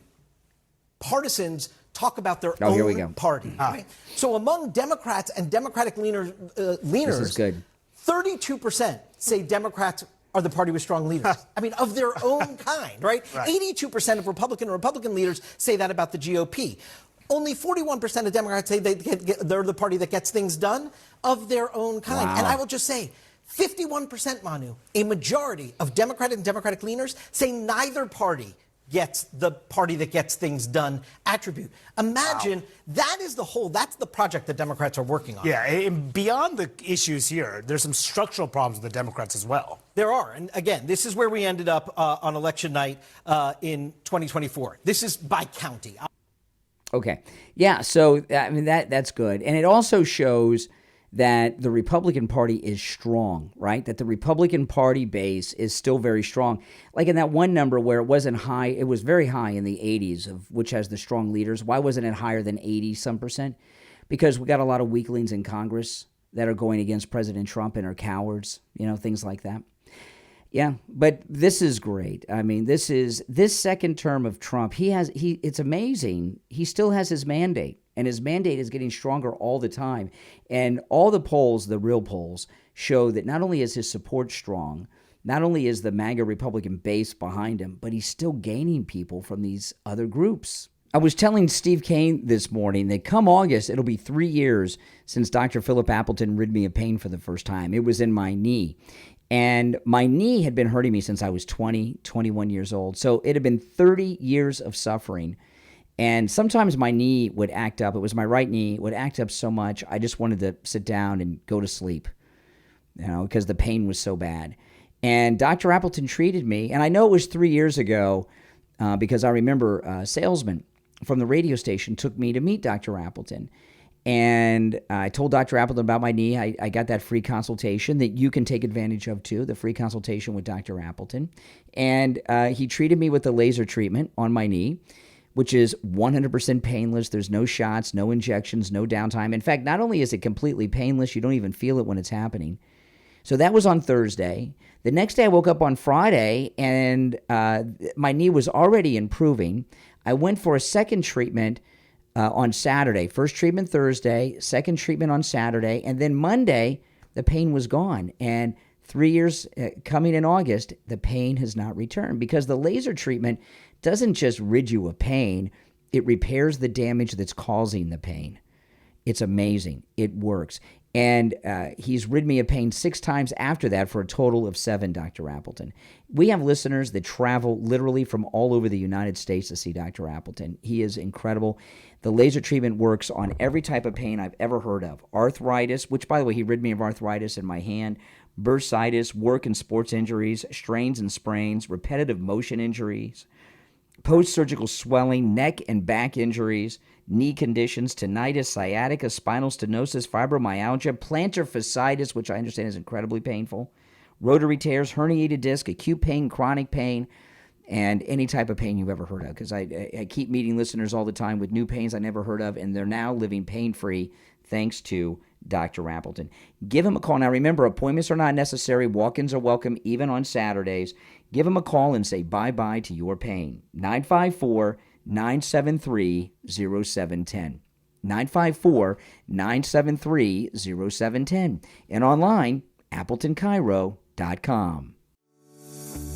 partisans talk about their own party? Right? So among Democrats and Democratic leaners, this is good. 32% say Democrats are the party with strong leaders. I mean, of their own kind, right? 82% of Republican leaders say that about the GOP. Only 41% of Democrats say they're the party that gets things done of their own kind. Wow. And I will just say, 51%, Manu, a majority of Democratic and Democratic leaners say neither party gets the party that gets things done attribute. Imagine that's the project that Democrats are working on. Yeah, and beyond the issues here, there's some structural problems with the Democrats as well. There are. And again, this is where we ended up on election night in 2024. This is by county. Okay. Yeah, so I mean that's good. And it also shows that the Republican Party is strong, right? That the Republican Party base is still very strong. Like in that one number where it wasn't high, it was very high in the 80s, of which has the strong leaders. Why wasn't it higher than 80-some%? Because we got a lot of weaklings in Congress that are going against President Trump and are cowards, you know, things like that. Yeah, but this is great. I mean, this second term of Trump, it's amazing. He still has his mandate, and his mandate is getting stronger all the time. And all the polls, the real polls, show that not only is his support strong, not only is the MAGA Republican base behind him, but he's still gaining people from these other groups. I was telling Steve Kane this morning that come August, it'll be 3 years since Dr. Philip Appleton rid me of pain for the first time. It was in my knee. And my knee had been hurting me since I was 21 years old. So it had been 30 years of suffering. And sometimes my knee would act up. It was my right knee. It would act up so much, I just wanted to sit down and go to sleep, you know, because the pain was so bad. And Dr. Appleton treated me. And I know it was 3 years ago because I remember a salesman from the radio station took me to meet Dr. Appleton. And I told Dr. Appleton about my knee. I got that free consultation that you can take advantage of too, the free consultation with Dr. Appleton. And he treated me with the laser treatment on my knee, which is 100% painless. There's no shots, no injections, no downtime. In fact, not only is it completely painless, you don't even feel it when it's happening. So that was on Thursday. The next day I woke up on Friday and my knee was already improving. I went for a second treatment on Saturday. First treatment Thursday, second treatment on Saturday, and then Monday, the pain was gone. And 3 years coming in August, the pain has not returned because the laser treatment doesn't just rid you of pain, it repairs the damage that's causing the pain. It's amazing. It works. And he's rid me of pain 6 times after that for a total of 7, Dr. Appleton. We have listeners that travel literally from all over the United States to see Dr. Appleton. He is incredible. The laser treatment works on every type of pain I've ever heard of. Arthritis, which, by the way, he rid me of arthritis in my hand, bursitis, work and sports injuries, strains and sprains, repetitive motion injuries, post-surgical swelling, neck and back injuries, knee conditions, tinnitus, sciatica, spinal stenosis, fibromyalgia, plantar fasciitis, which I understand is incredibly painful, rotary tears, herniated disc, acute pain, chronic pain, and any type of pain you've ever heard of. Because I keep meeting listeners all the time with new pains I never heard of, and they're now living pain-free thanks to Dr. Appleton. Give him a call. Now, remember, appointments are not necessary. Walk-ins are welcome, even on Saturdays. Give him a call and say bye-bye to your pain. 954-973-0710. 954-973-0710. And online, AppletonCairo.com.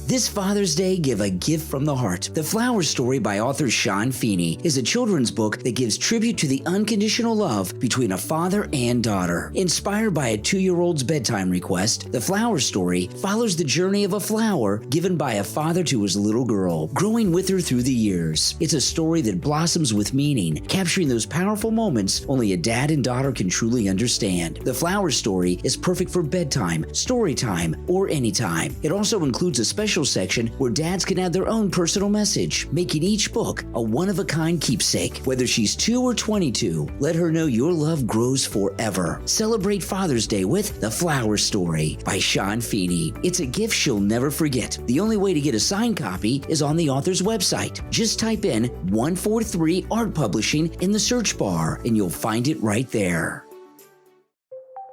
This Father's Day, give a gift from the heart. The Flower Story by author Sean Feeney is a children's book that gives tribute to the unconditional love between a father and daughter. Inspired by a 2-year-old's bedtime request, The Flower Story follows the journey of a flower given by a father to his little girl, growing with her through the years. It's a story that blossoms with meaning, capturing those powerful moments only a dad and daughter can truly understand. The Flower Story is perfect for bedtime, story time, or anytime. It also includes a special section where dads can add their own personal message, making each book a one-of-a-kind keepsake. Whether she's 2 or 22, let her know your love grows forever. Celebrate Father's Day with The Flower Story by Sean Feeney. It's a gift she'll never forget. The only way to get a signed copy is on the author's website. Just type in 143 Art Publishing in the search bar and you'll find it right there.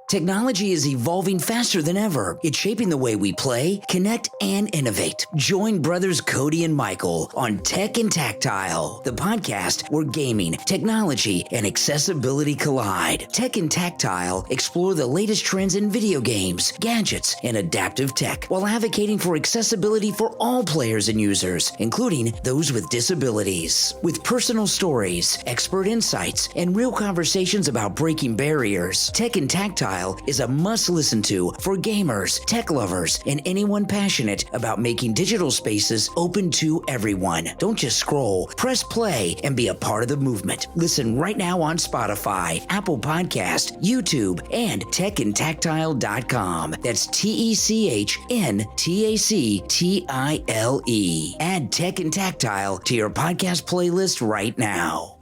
Technology is evolving faster than ever. It's shaping the way we play, connect, and innovate. Join brothers Cody and Michael on Tech and Tactile, the podcast where gaming, technology, and accessibility collide. Tech and Tactile explore the latest trends in video games, gadgets, and adaptive tech, while advocating for accessibility for all players and users, including those with disabilities. With personal stories, expert insights, and real conversations about breaking barriers, Tech and Tactile is a must-listen to for gamers, tech lovers, and anyone passionate about making digital spaces open to everyone. Don't just scroll. Press play and be a part of the movement. Listen right now on Spotify, Apple Podcast, YouTube, and techandtactile.com. That's TECHNTACTILE. Add Tech and Tactile to your podcast playlist right now.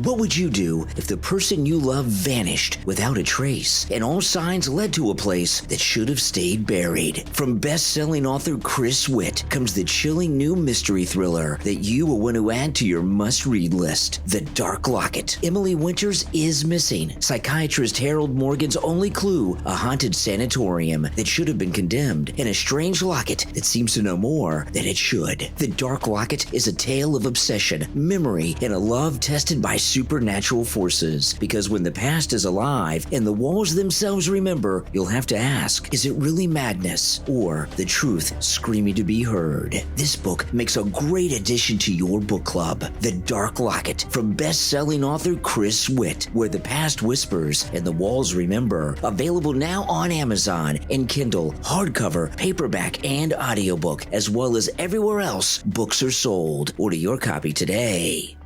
What would you do if the person you love vanished without a trace and all signs led to a place that should have stayed buried? From best-selling author Chris Witt comes the chilling new mystery thriller that you will want to add to your must-read list, The Dark Locket. Emily Winters is missing. Psychiatrist Harold Morgan's only clue, a haunted sanatorium that should have been condemned, and a strange locket that seems to know more than it should. The Dark Locket is a tale of obsession, memory, and a love tested by supernatural forces. Because when the past is alive and the walls themselves remember, you'll have to ask, is it really madness or the truth screaming to be heard? This book makes a great addition to your book club. The Dark Locket from best-selling author Chris Witt, where the past whispers and the walls remember. Available now on Amazon and Kindle, hardcover, paperback, and audiobook, as well as everywhere else books are sold. Order your copy today.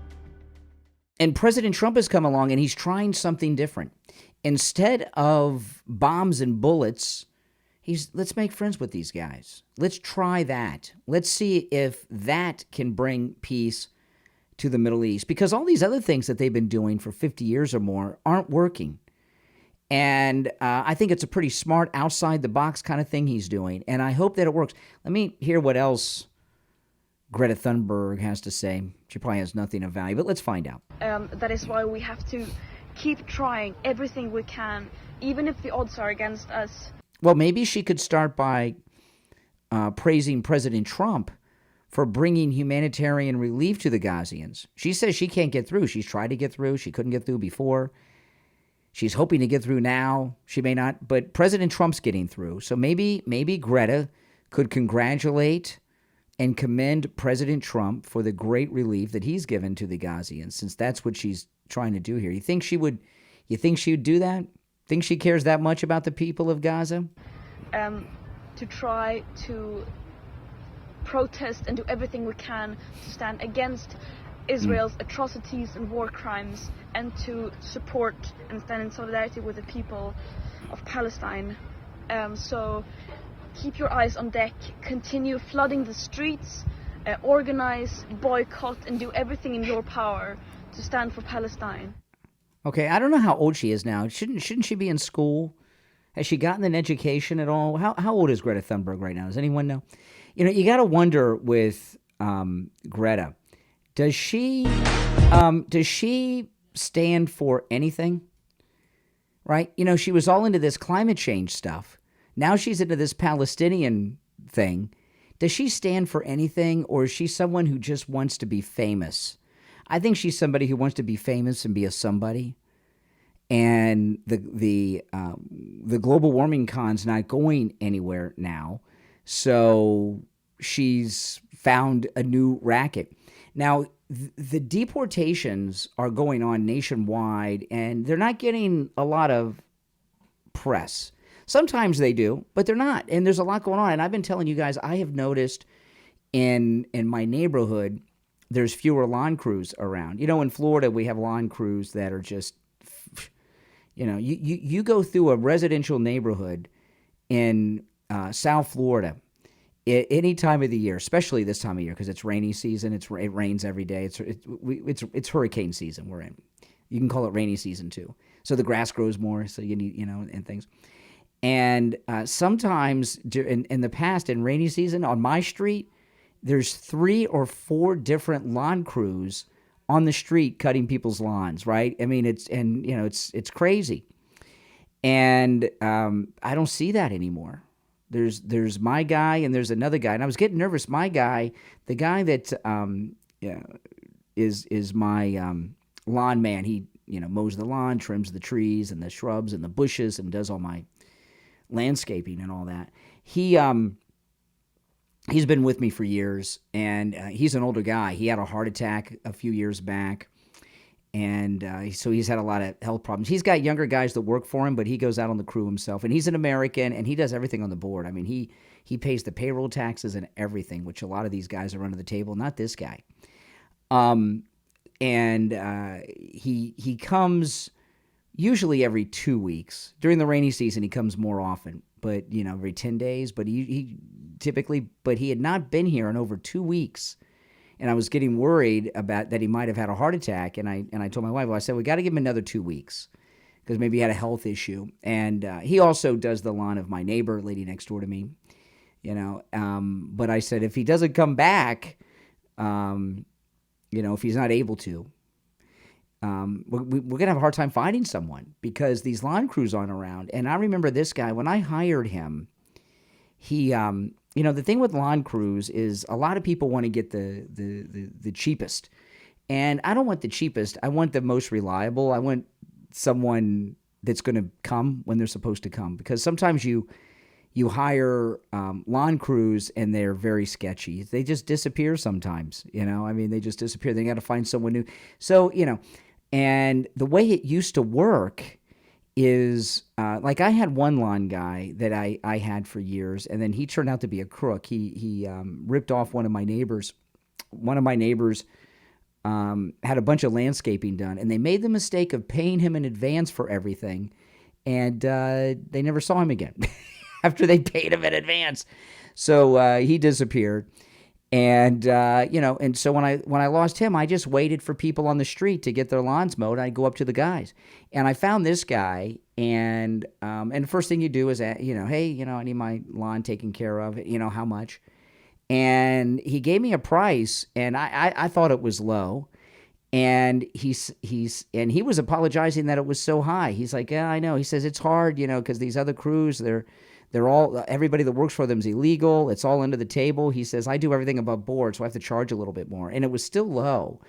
And President Trump has come along and he's trying something different. Instead of bombs and bullets, let's make friends with these guys. Let's try that. Let's see if that can bring peace to the Middle East. Because all these other things that they've been doing for 50 years or more aren't working. And I think it's a pretty smart, outside-the-box kind of thing he's doing. And I hope that it works. Let me hear what else Greta Thunberg has to say. She probably has nothing of value, but let's find out. That is why we have to keep trying everything we can, even if the odds are against us. Well, maybe she could start by praising President Trump for bringing humanitarian relief to the Gazians. She says she can't get through. She's tried to get through. She couldn't get through before. She's hoping to get through now. She may not, but President Trump's getting through. So maybe Greta could congratulate and commend President Trump for the great relief that he's given to the Gazians, since that's what she's trying to do here. You think she would do that? Think she cares that much about the people of Gaza? To try to protest and do everything we can to stand against Israel's atrocities and war crimes, and to support and stand in solidarity with the people of Palestine. So keep your eyes on deck, continue flooding the streets, organize, boycott, and do everything in your power to stand for Palestine. Okay, I don't know how old she is now. Shouldn't she be in school? Has she gotten an education at all? How old is Greta Thunberg right now? Does anyone know? You know, you got to wonder with Greta. Does she stand for anything? Right? You know, she was all into this climate change stuff. Now she's into this Palestinian thing. Does she stand for anything, or is she someone who just wants to be famous? I think she's somebody who wants to be famous and be a somebody. And the global warming con's not going anywhere now, so she's found a new racket. Now, the deportations are going on nationwide, and they're not getting a lot of press. Sometimes they do, but they're not. And there's a lot going on. And I've been telling you guys, I have noticed in my neighborhood, there's fewer lawn crews around. You know, in Florida, we have lawn crews that are just, you know, you go through a residential neighborhood in South Florida any time of the year, especially this time of year, because it's rainy season. It rains every day. It's hurricane season we're in. You can call it rainy season too. So the grass grows more. So you need, you know, and things. And sometimes in the past, in rainy season, on my street, there's 3 or 4 different lawn crews on the street cutting people's lawns, right? I mean, it's crazy. And I don't see that anymore. There's my guy and there's another guy. And I was getting nervous. My guy, the guy that is my lawn man, he, you know, mows the lawn, trims the trees and the shrubs and the bushes and does all my landscaping and all that. He's been with me for years, and he's an older guy. He had a heart attack a few years back, and so he's had a lot of health problems. He's got younger guys that work for him, but he goes out on the crew himself, and he's an American, and he does everything on the board. I mean, he pays the payroll taxes and everything, which a lot of these guys are under the table, not this guy. He comes usually every 2 weeks. During the rainy season, he comes more often, but, you know, every 10 days. But he had not been here in over 2 weeks. And I was getting worried about that he might have had a heart attack. And I told my wife, well, I said, we got to give him another 2 weeks because maybe he had a health issue. And he also does the lawn of my neighbor, lady next door to me, you know. But I said, if he doesn't come back, you know, if he's not able to, we're going to have a hard time finding someone because these lawn crews aren't around. And I remember this guy, when I hired him, he, you know, the thing with lawn crews is a lot of people want to get the cheapest. And I don't want the cheapest. I want the most reliable. I want someone that's going to come when they're supposed to come, because sometimes you hire lawn crews and they're very sketchy. They just disappear sometimes, you know. I mean, they just disappear. They got to find someone new. So, you know, and the way it used to work is like I had one lawn guy that I had for years, and then he turned out to be a crook. He ripped off one of my neighbors. One of my neighbors had a bunch of landscaping done, and they made the mistake of paying him in advance for everything, and they never saw him again after they paid him in advance. So he disappeared. And, you know, and so when I lost him, I just waited for people on the street to get their lawns mowed. I'd go up to the guys. And I found this guy, and the first thing you do is, you know, hey, you know, I need my lawn taken care of, you know, how much? And he gave me a price, and I thought it was low. And he was apologizing that it was so high. He's like, yeah, I know. He says, it's hard, you know, because these other crews, they're all, everybody that works for them is illegal. It's all under the table. He says, I do everything above board, so I have to charge a little bit more. And it was still low.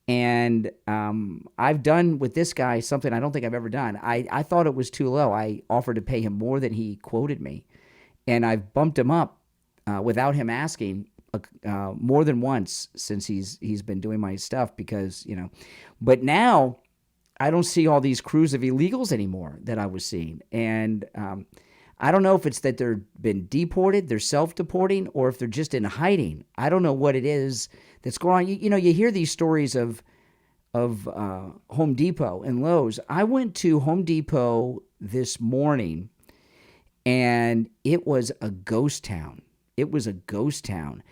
And I've done with this guy something I don't think I've ever done. I thought it was too low. I offered to pay him more than he quoted me. And I've bumped him up without him asking more than once since he's been doing my stuff, because, you know. But now I don't see all these crews of illegals anymore that I was seeing. And I don't know if it's that they're been deported, they're self-deporting, or if they're just in hiding. I don't know what it is that's going on. You hear these stories of Home Depot and Lowe's. I went to Home Depot this morning, and it was a ghost town. It was a ghost town.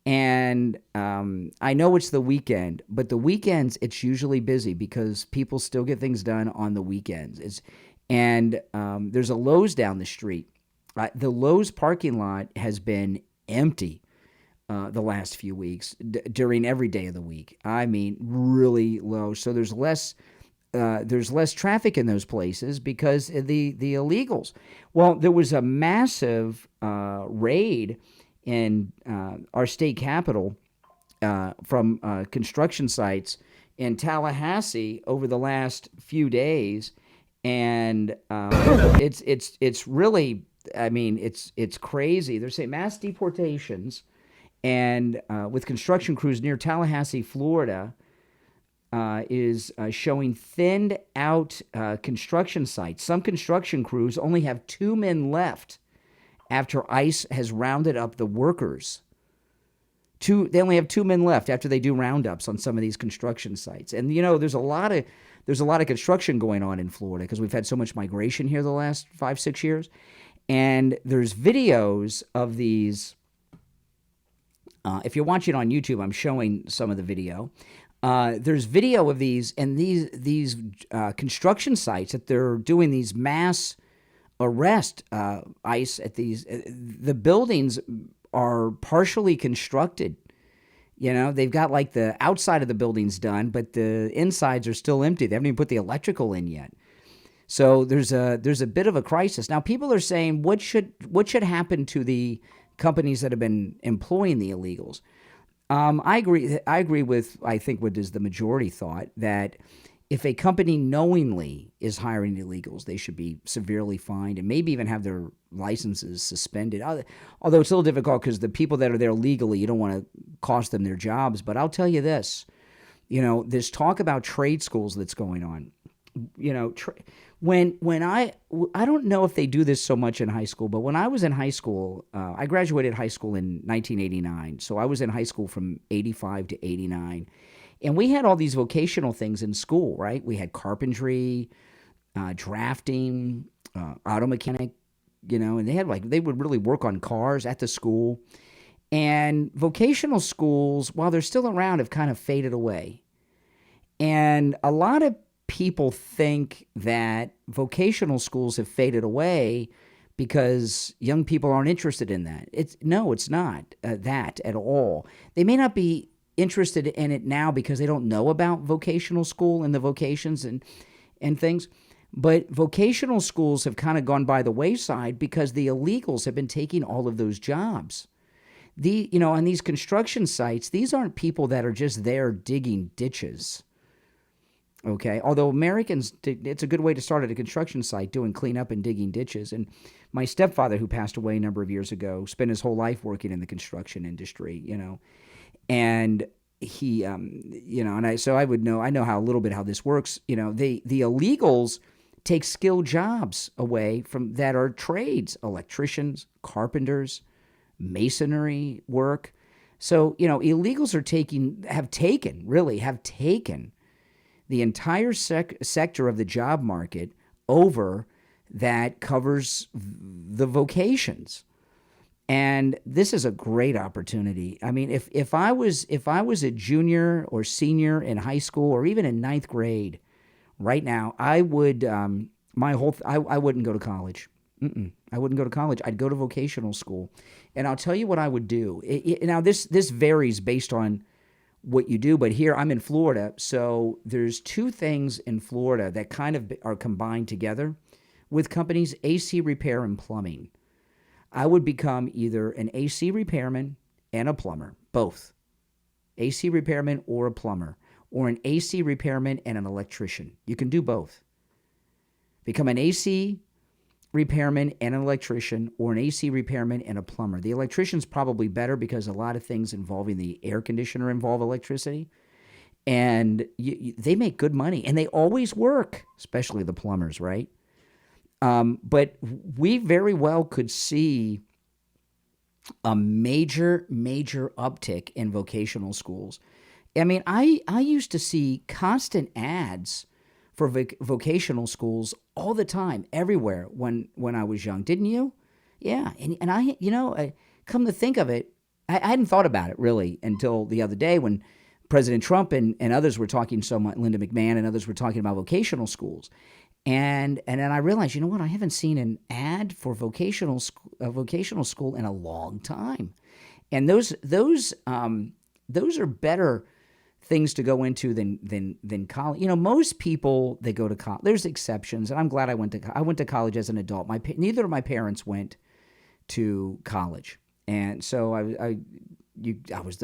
And I know it's the weekend, but the weekends, it's usually busy because people still get things done on the weekends. There's a Lowe's down the street. The Lowe's parking lot has been empty the last few weeks during every day of the week. I mean, really low. So there's less traffic in those places because of the illegals. Well, there was a massive raid in our state capital from construction sites in Tallahassee over the last few days, and it's really, I mean, it's crazy. They're saying mass deportations, and with construction crews near Tallahassee, Florida, is showing thinned out construction sites. Some construction crews only have 2 men left after ICE has rounded up the workers. They only have 2 men left after they do roundups on some of these construction sites. And there's a lot of construction going on in Florida because we've had so much migration here the last 5-6 years. And there's videos of these. If you're watching on YouTube, I'm showing some of the video. There's video of these and these construction sites that they're doing these mass arrest ICE at these. The buildings are partially constructed. They've got like the outside of the buildings done, but the insides are still empty. They haven't even put the electrical in yet. So there's a bit of a crisis. Now people are saying what should happen to the companies that have been employing the illegals. I agree with, I think, what is the majority thought, that if a company knowingly is hiring illegals, they should be severely fined and maybe even have their licenses suspended. Although it's a little difficult because the people that are there legally, you don't want to cost them their jobs. But I'll tell you this, this talk about trade schools that's going on, when I don't know if they do this so much in high school, but when I was in high school, I graduated high school in 1989. So I was in high school from 85 to 89. And we had all these vocational things in school, right? We had carpentry, drafting, auto mechanic, and they would really work on cars at the school. And vocational schools, while they're still around, have kind of faded away. And a lot of people think that vocational schools have faded away because young people aren't interested in that. It's not that at all. They may not be interested in it now because they don't know about vocational school and the vocations and things. But vocational schools have kind of gone by the wayside because the illegals have been taking all of those jobs. On these construction sites, these aren't people that are just there digging ditches. Okay, although Americans, it's a good way to start at a construction site, doing cleanup and digging ditches. And my stepfather, who passed away a number of years ago, spent his whole life working in the construction industry, and he, I know how a little bit how this works. The illegals take skilled jobs away from that are trades, electricians, carpenters, masonry work. So, illegals have taken the entire sector of the job market over that covers the vocations. And this is a great opportunity. I mean, if I was a junior or senior in high school or even in 9th grade right now, I would I wouldn't go to college. I wouldn't go to college. I'd go to vocational school. And I'll tell you what I would do. Now this varies based on what you do, but here I'm in Florida, so there's 2 things in Florida that kind of are combined together with companies: AC repair and plumbing. I would become either an AC repairman and a plumber, both. AC repairman or a plumber, or an AC repairman and an electrician. You can do both. Become an AC repairman and an electrician, or an AC repairman and a plumber. The electrician's probably better because a lot of things involving the air conditioner involve electricity. And they make good money, and they always work, especially the plumbers, right? But we very well could see a major uptick in vocational schools. I mean, I used to see constant ads for vocational schools all the time, everywhere when I was young. Didn't you? Yeah. And I, come to think of it, I hadn't thought about it really until the other day when President Trump and others were talking so much, Linda McMahon and others were talking about vocational schools. And then I realized, you know what? I haven't seen an ad for vocational school in a long time. And those are better things to go into than college. You know, most people, they go to college. There's exceptions, and I'm glad I went to college as an adult. Neither of my parents went to college, and so I was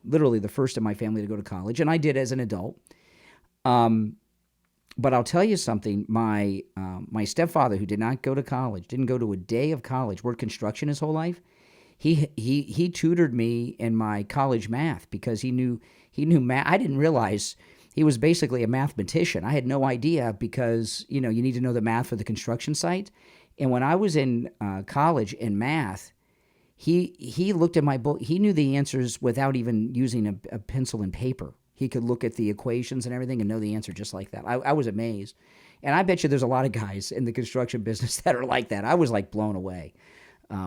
literally the first in my family to go to college, and I did as an adult. But I'll tell you something. My stepfather, who did not go to college, didn't go to a day of college, worked construction his whole life. He tutored me in my college math because he knew math. I didn't realize he was basically a mathematician. I had no idea because, you need to know the math for the construction site. And when I was in college in math, he looked at my book. He knew the answers without even using a pencil and paper. He could look at the equations and everything and know the answer just like that. I was amazed. And I bet you there's a lot of guys in the construction business that are like that. I was blown away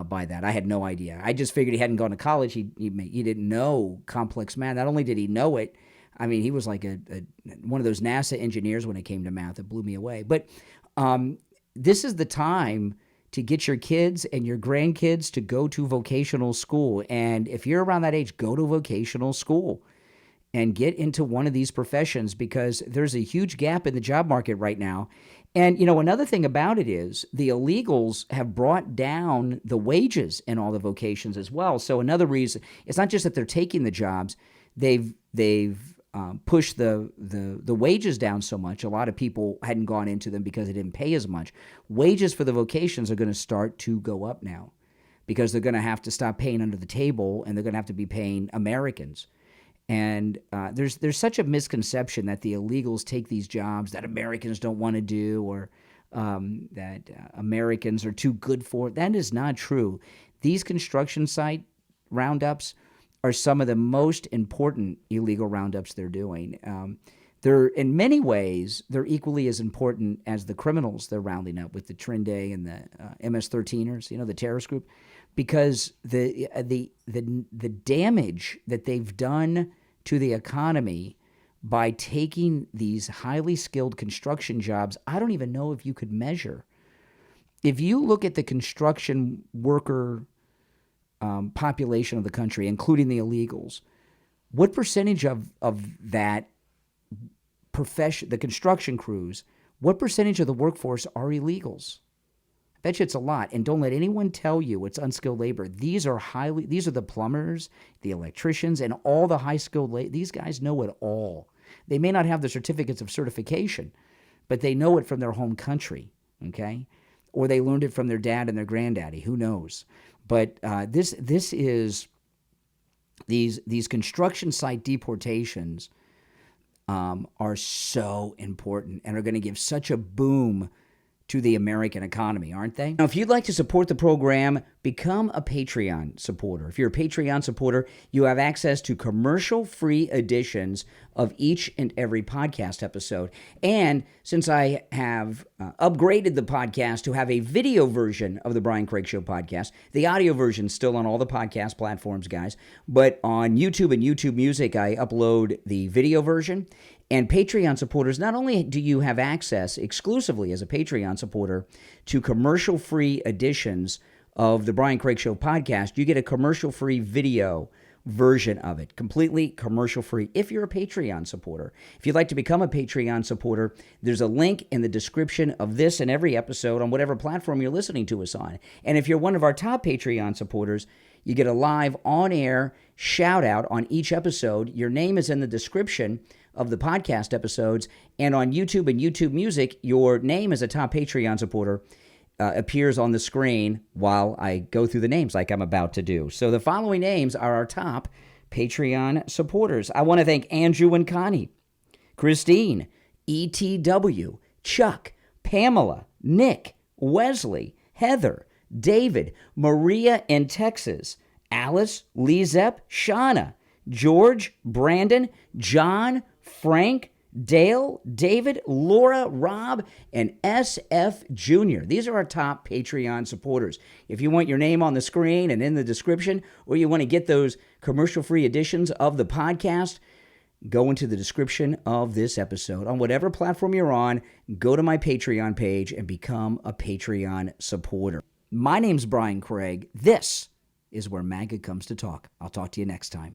by that. I had no idea. I just figured he hadn't gone to college. He didn't know complex math. Not only did he know it, I mean, he was like one of those NASA engineers when it came to math. It blew me away. But this is the time to get your kids and your grandkids to go to vocational school. And if you're around that age, go to vocational school and get into one of these professions because there's a huge gap in the job market right now. And, another thing about it is the illegals have brought down the wages in all the vocations as well. So another reason, it's not just that they're taking the jobs, they've pushed the wages down so much. A lot of people hadn't gone into them because they didn't pay as much. Wages for the vocations are going to start to go up now because they're going to have to stop paying under the table and they're going to have to be paying Americans. And there's such a misconception that the illegals take these jobs that Americans don't want to do or that Americans are too good for. That is not true. These construction site roundups are some of the most important illegal roundups they're doing. They're in many ways, they're equally as important as the criminals they're rounding up with the Trinde and the MS-13ers, the terrorist group, because the damage that they've done to the economy by taking these highly skilled construction jobs, I don't even know if you could measure. If you look at the construction worker population of the country, including the illegals, what percentage of that profession, the construction crews, what percentage of the workforce are illegals? I bet you it's a lot. And don't let anyone tell you it's unskilled labor. These are the plumbers, the electricians, and all the high-skilled labor. These guys know it all. They may not have the certificates of certification, but they know it from their home country, okay? Or they learned it from their dad and their granddaddy. Who knows? But this is these construction site deportations are so important and are going to give such a boom to the American economy, aren't they? Now, if you'd like to support the program, become a Patreon supporter. If you're a Patreon supporter, you have access to commercial-free editions of each and every podcast episode. And since I have upgraded the podcast to have a video version of the Brian Craig Show podcast, the audio version's still on all the podcast platforms, guys. But on YouTube and YouTube Music, I upload the video version. And Patreon supporters, not only do you have access exclusively as a Patreon supporter to commercial-free editions of the Brian Craig Show podcast, you get a commercial-free video version of it, completely commercial-free, if you're a Patreon supporter. If you'd like to become a Patreon supporter, there's a link in the description of this and every episode on whatever platform you're listening to us on. And if you're one of our top Patreon supporters, you get a live on-air shout-out on each episode. Your name is in the description of the podcast episodes, and on YouTube and YouTube Music, your name as a top Patreon supporter appears on the screen while I go through the names like I'm about to do. So the following names are our top Patreon supporters. I want to thank Andrew and Connie, Christine, ETW, Chuck, Pamela, Nick, Wesley, Heather, David, Maria in Texas, Alice, LeeZep, Shawna, George, Brandon, John, Frank, Dale, David, Laura, Rob, and SFjr. These are our top Patreon supporters. If you want your name on the screen and in the description, or you want to get those commercial-free editions of the podcast, go into the description of this episode. On whatever platform you're on, go to my Patreon page and become a Patreon supporter. My name's Brian Craig. This is where MAGA comes to talk. I'll talk to you next time.